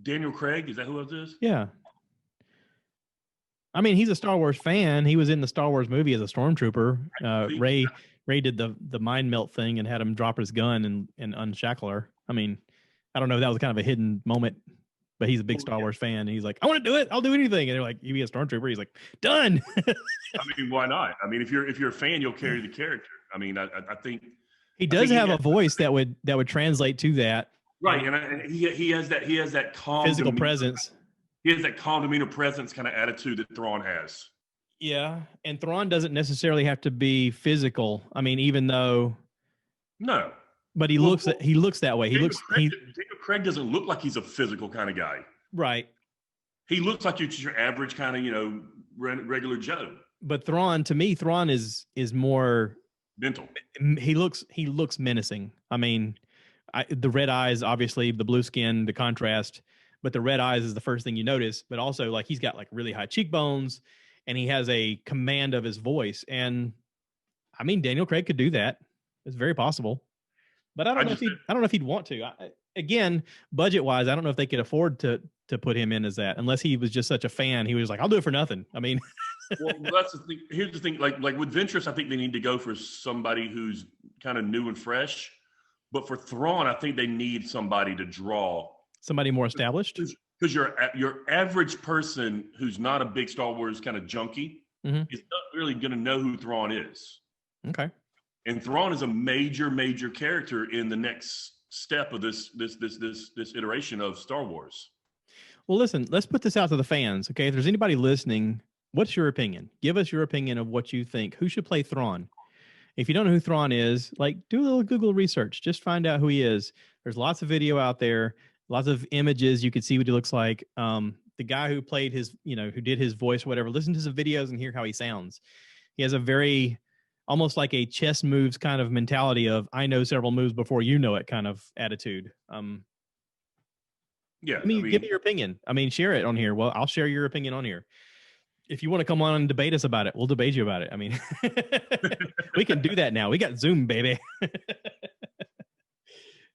Daniel Craig. Is that who it is? Yeah. I mean, he's a Star Wars fan. He was in the Star Wars movie as a stormtrooper. Ray did the mind melt thing and had him drop his gun and unshackle her. I mean, I don't know if that was kind of a hidden moment, but he's a big Star Wars fan. And he's like, I want to do it. I'll do anything. And they're like, you be a stormtrooper? He's like, done. I mean, why not? I mean, if you're a fan, you'll carry the character. I mean, I think he does have a voice that would translate to that. Right, and he has that calm physical presence. He has that calm demeanor presence kind of attitude that Thrawn has. Yeah, and Thrawn doesn't necessarily have to be physical. I mean, even though no, but he looks that way. Daniel Craig doesn't look like he's a physical kind of guy. Right. He looks like your average kind of regular Joe. But Thrawn is more mental. He looks menacing. I mean, the red eyes, obviously, the blue skin, the contrast, but the red eyes is the first thing you notice. But also, like, he's got like really high cheekbones, and he has a command of his voice. And I mean, Daniel Craig could do that. It's very possible. But I don't know if he'd want to. Again, budget wise, I don't know if they could afford to put him in as that, unless he was just such a fan. He was like, I'll do it for nothing. I mean. Well, that's the thing. Here's the thing. Like with Ventress, I think they need to go for somebody who's kind of new and fresh. But for Thrawn, I think they need somebody to draw. Somebody more established. Because your average person who's not a big Star Wars kind of junkie is not really going to know who Thrawn is. Okay. And Thrawn is a major character in the next step of this iteration of Star Wars. Well, listen, let's put this out to the fans. Okay, if there's anybody listening, what's your opinion? Give us your opinion of what you think. Who should play Thrawn? If you don't know who Thrawn is, like, do a little Google research. Just find out who he is. There's lots of video out there, lots of images. You could see what he looks like. The guy who played who did his voice or whatever, listen to some videos and hear how he sounds. He has a very almost like a chess moves kind of mentality of I know several moves before you know it kind of attitude. Yeah, give me your opinion. I mean, share it on here. Well, I'll share your opinion on here. If you want to come on and debate us about it, we'll debate you about it. I mean, we can do that now. We got Zoom, baby.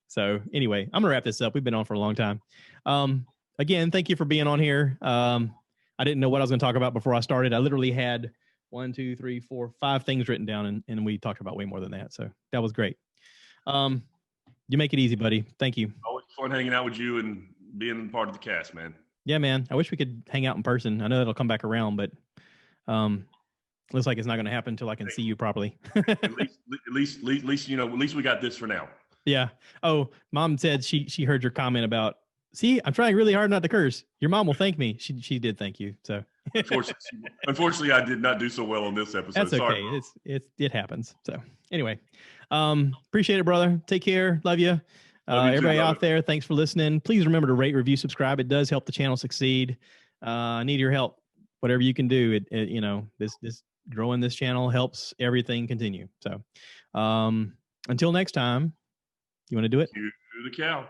So anyway, I'm gonna wrap this up. We've been on for a long time. Again, thank you for being on here. I didn't know what I was going to talk about before I started. I literally had 1, 2, 3, 4, 5 things written down, and we talked about way more than that. So that was great. You make it easy, buddy. Thank you. Always fun hanging out with you and being part of the cast, man. Yeah, man. I wish we could hang out in person. I know it'll come back around, but looks like it's not going to happen until I can see you properly. at least, you know, at least we got this for now. Yeah. Oh, Mom said she heard your comment about. See, I'm trying really hard not to curse. Your mom will thank me. She did thank you. So unfortunately, I did not do so well on this episode. That's okay. Sorry. It happens. So anyway, appreciate it, brother. Take care. Love you. Everybody out there, thanks for listening. Please remember to rate, review, subscribe. It does help the channel succeed. I need your help. Whatever you can do. It you know, this growing this channel helps everything continue. So until next time, you want to do it? Cue the cow.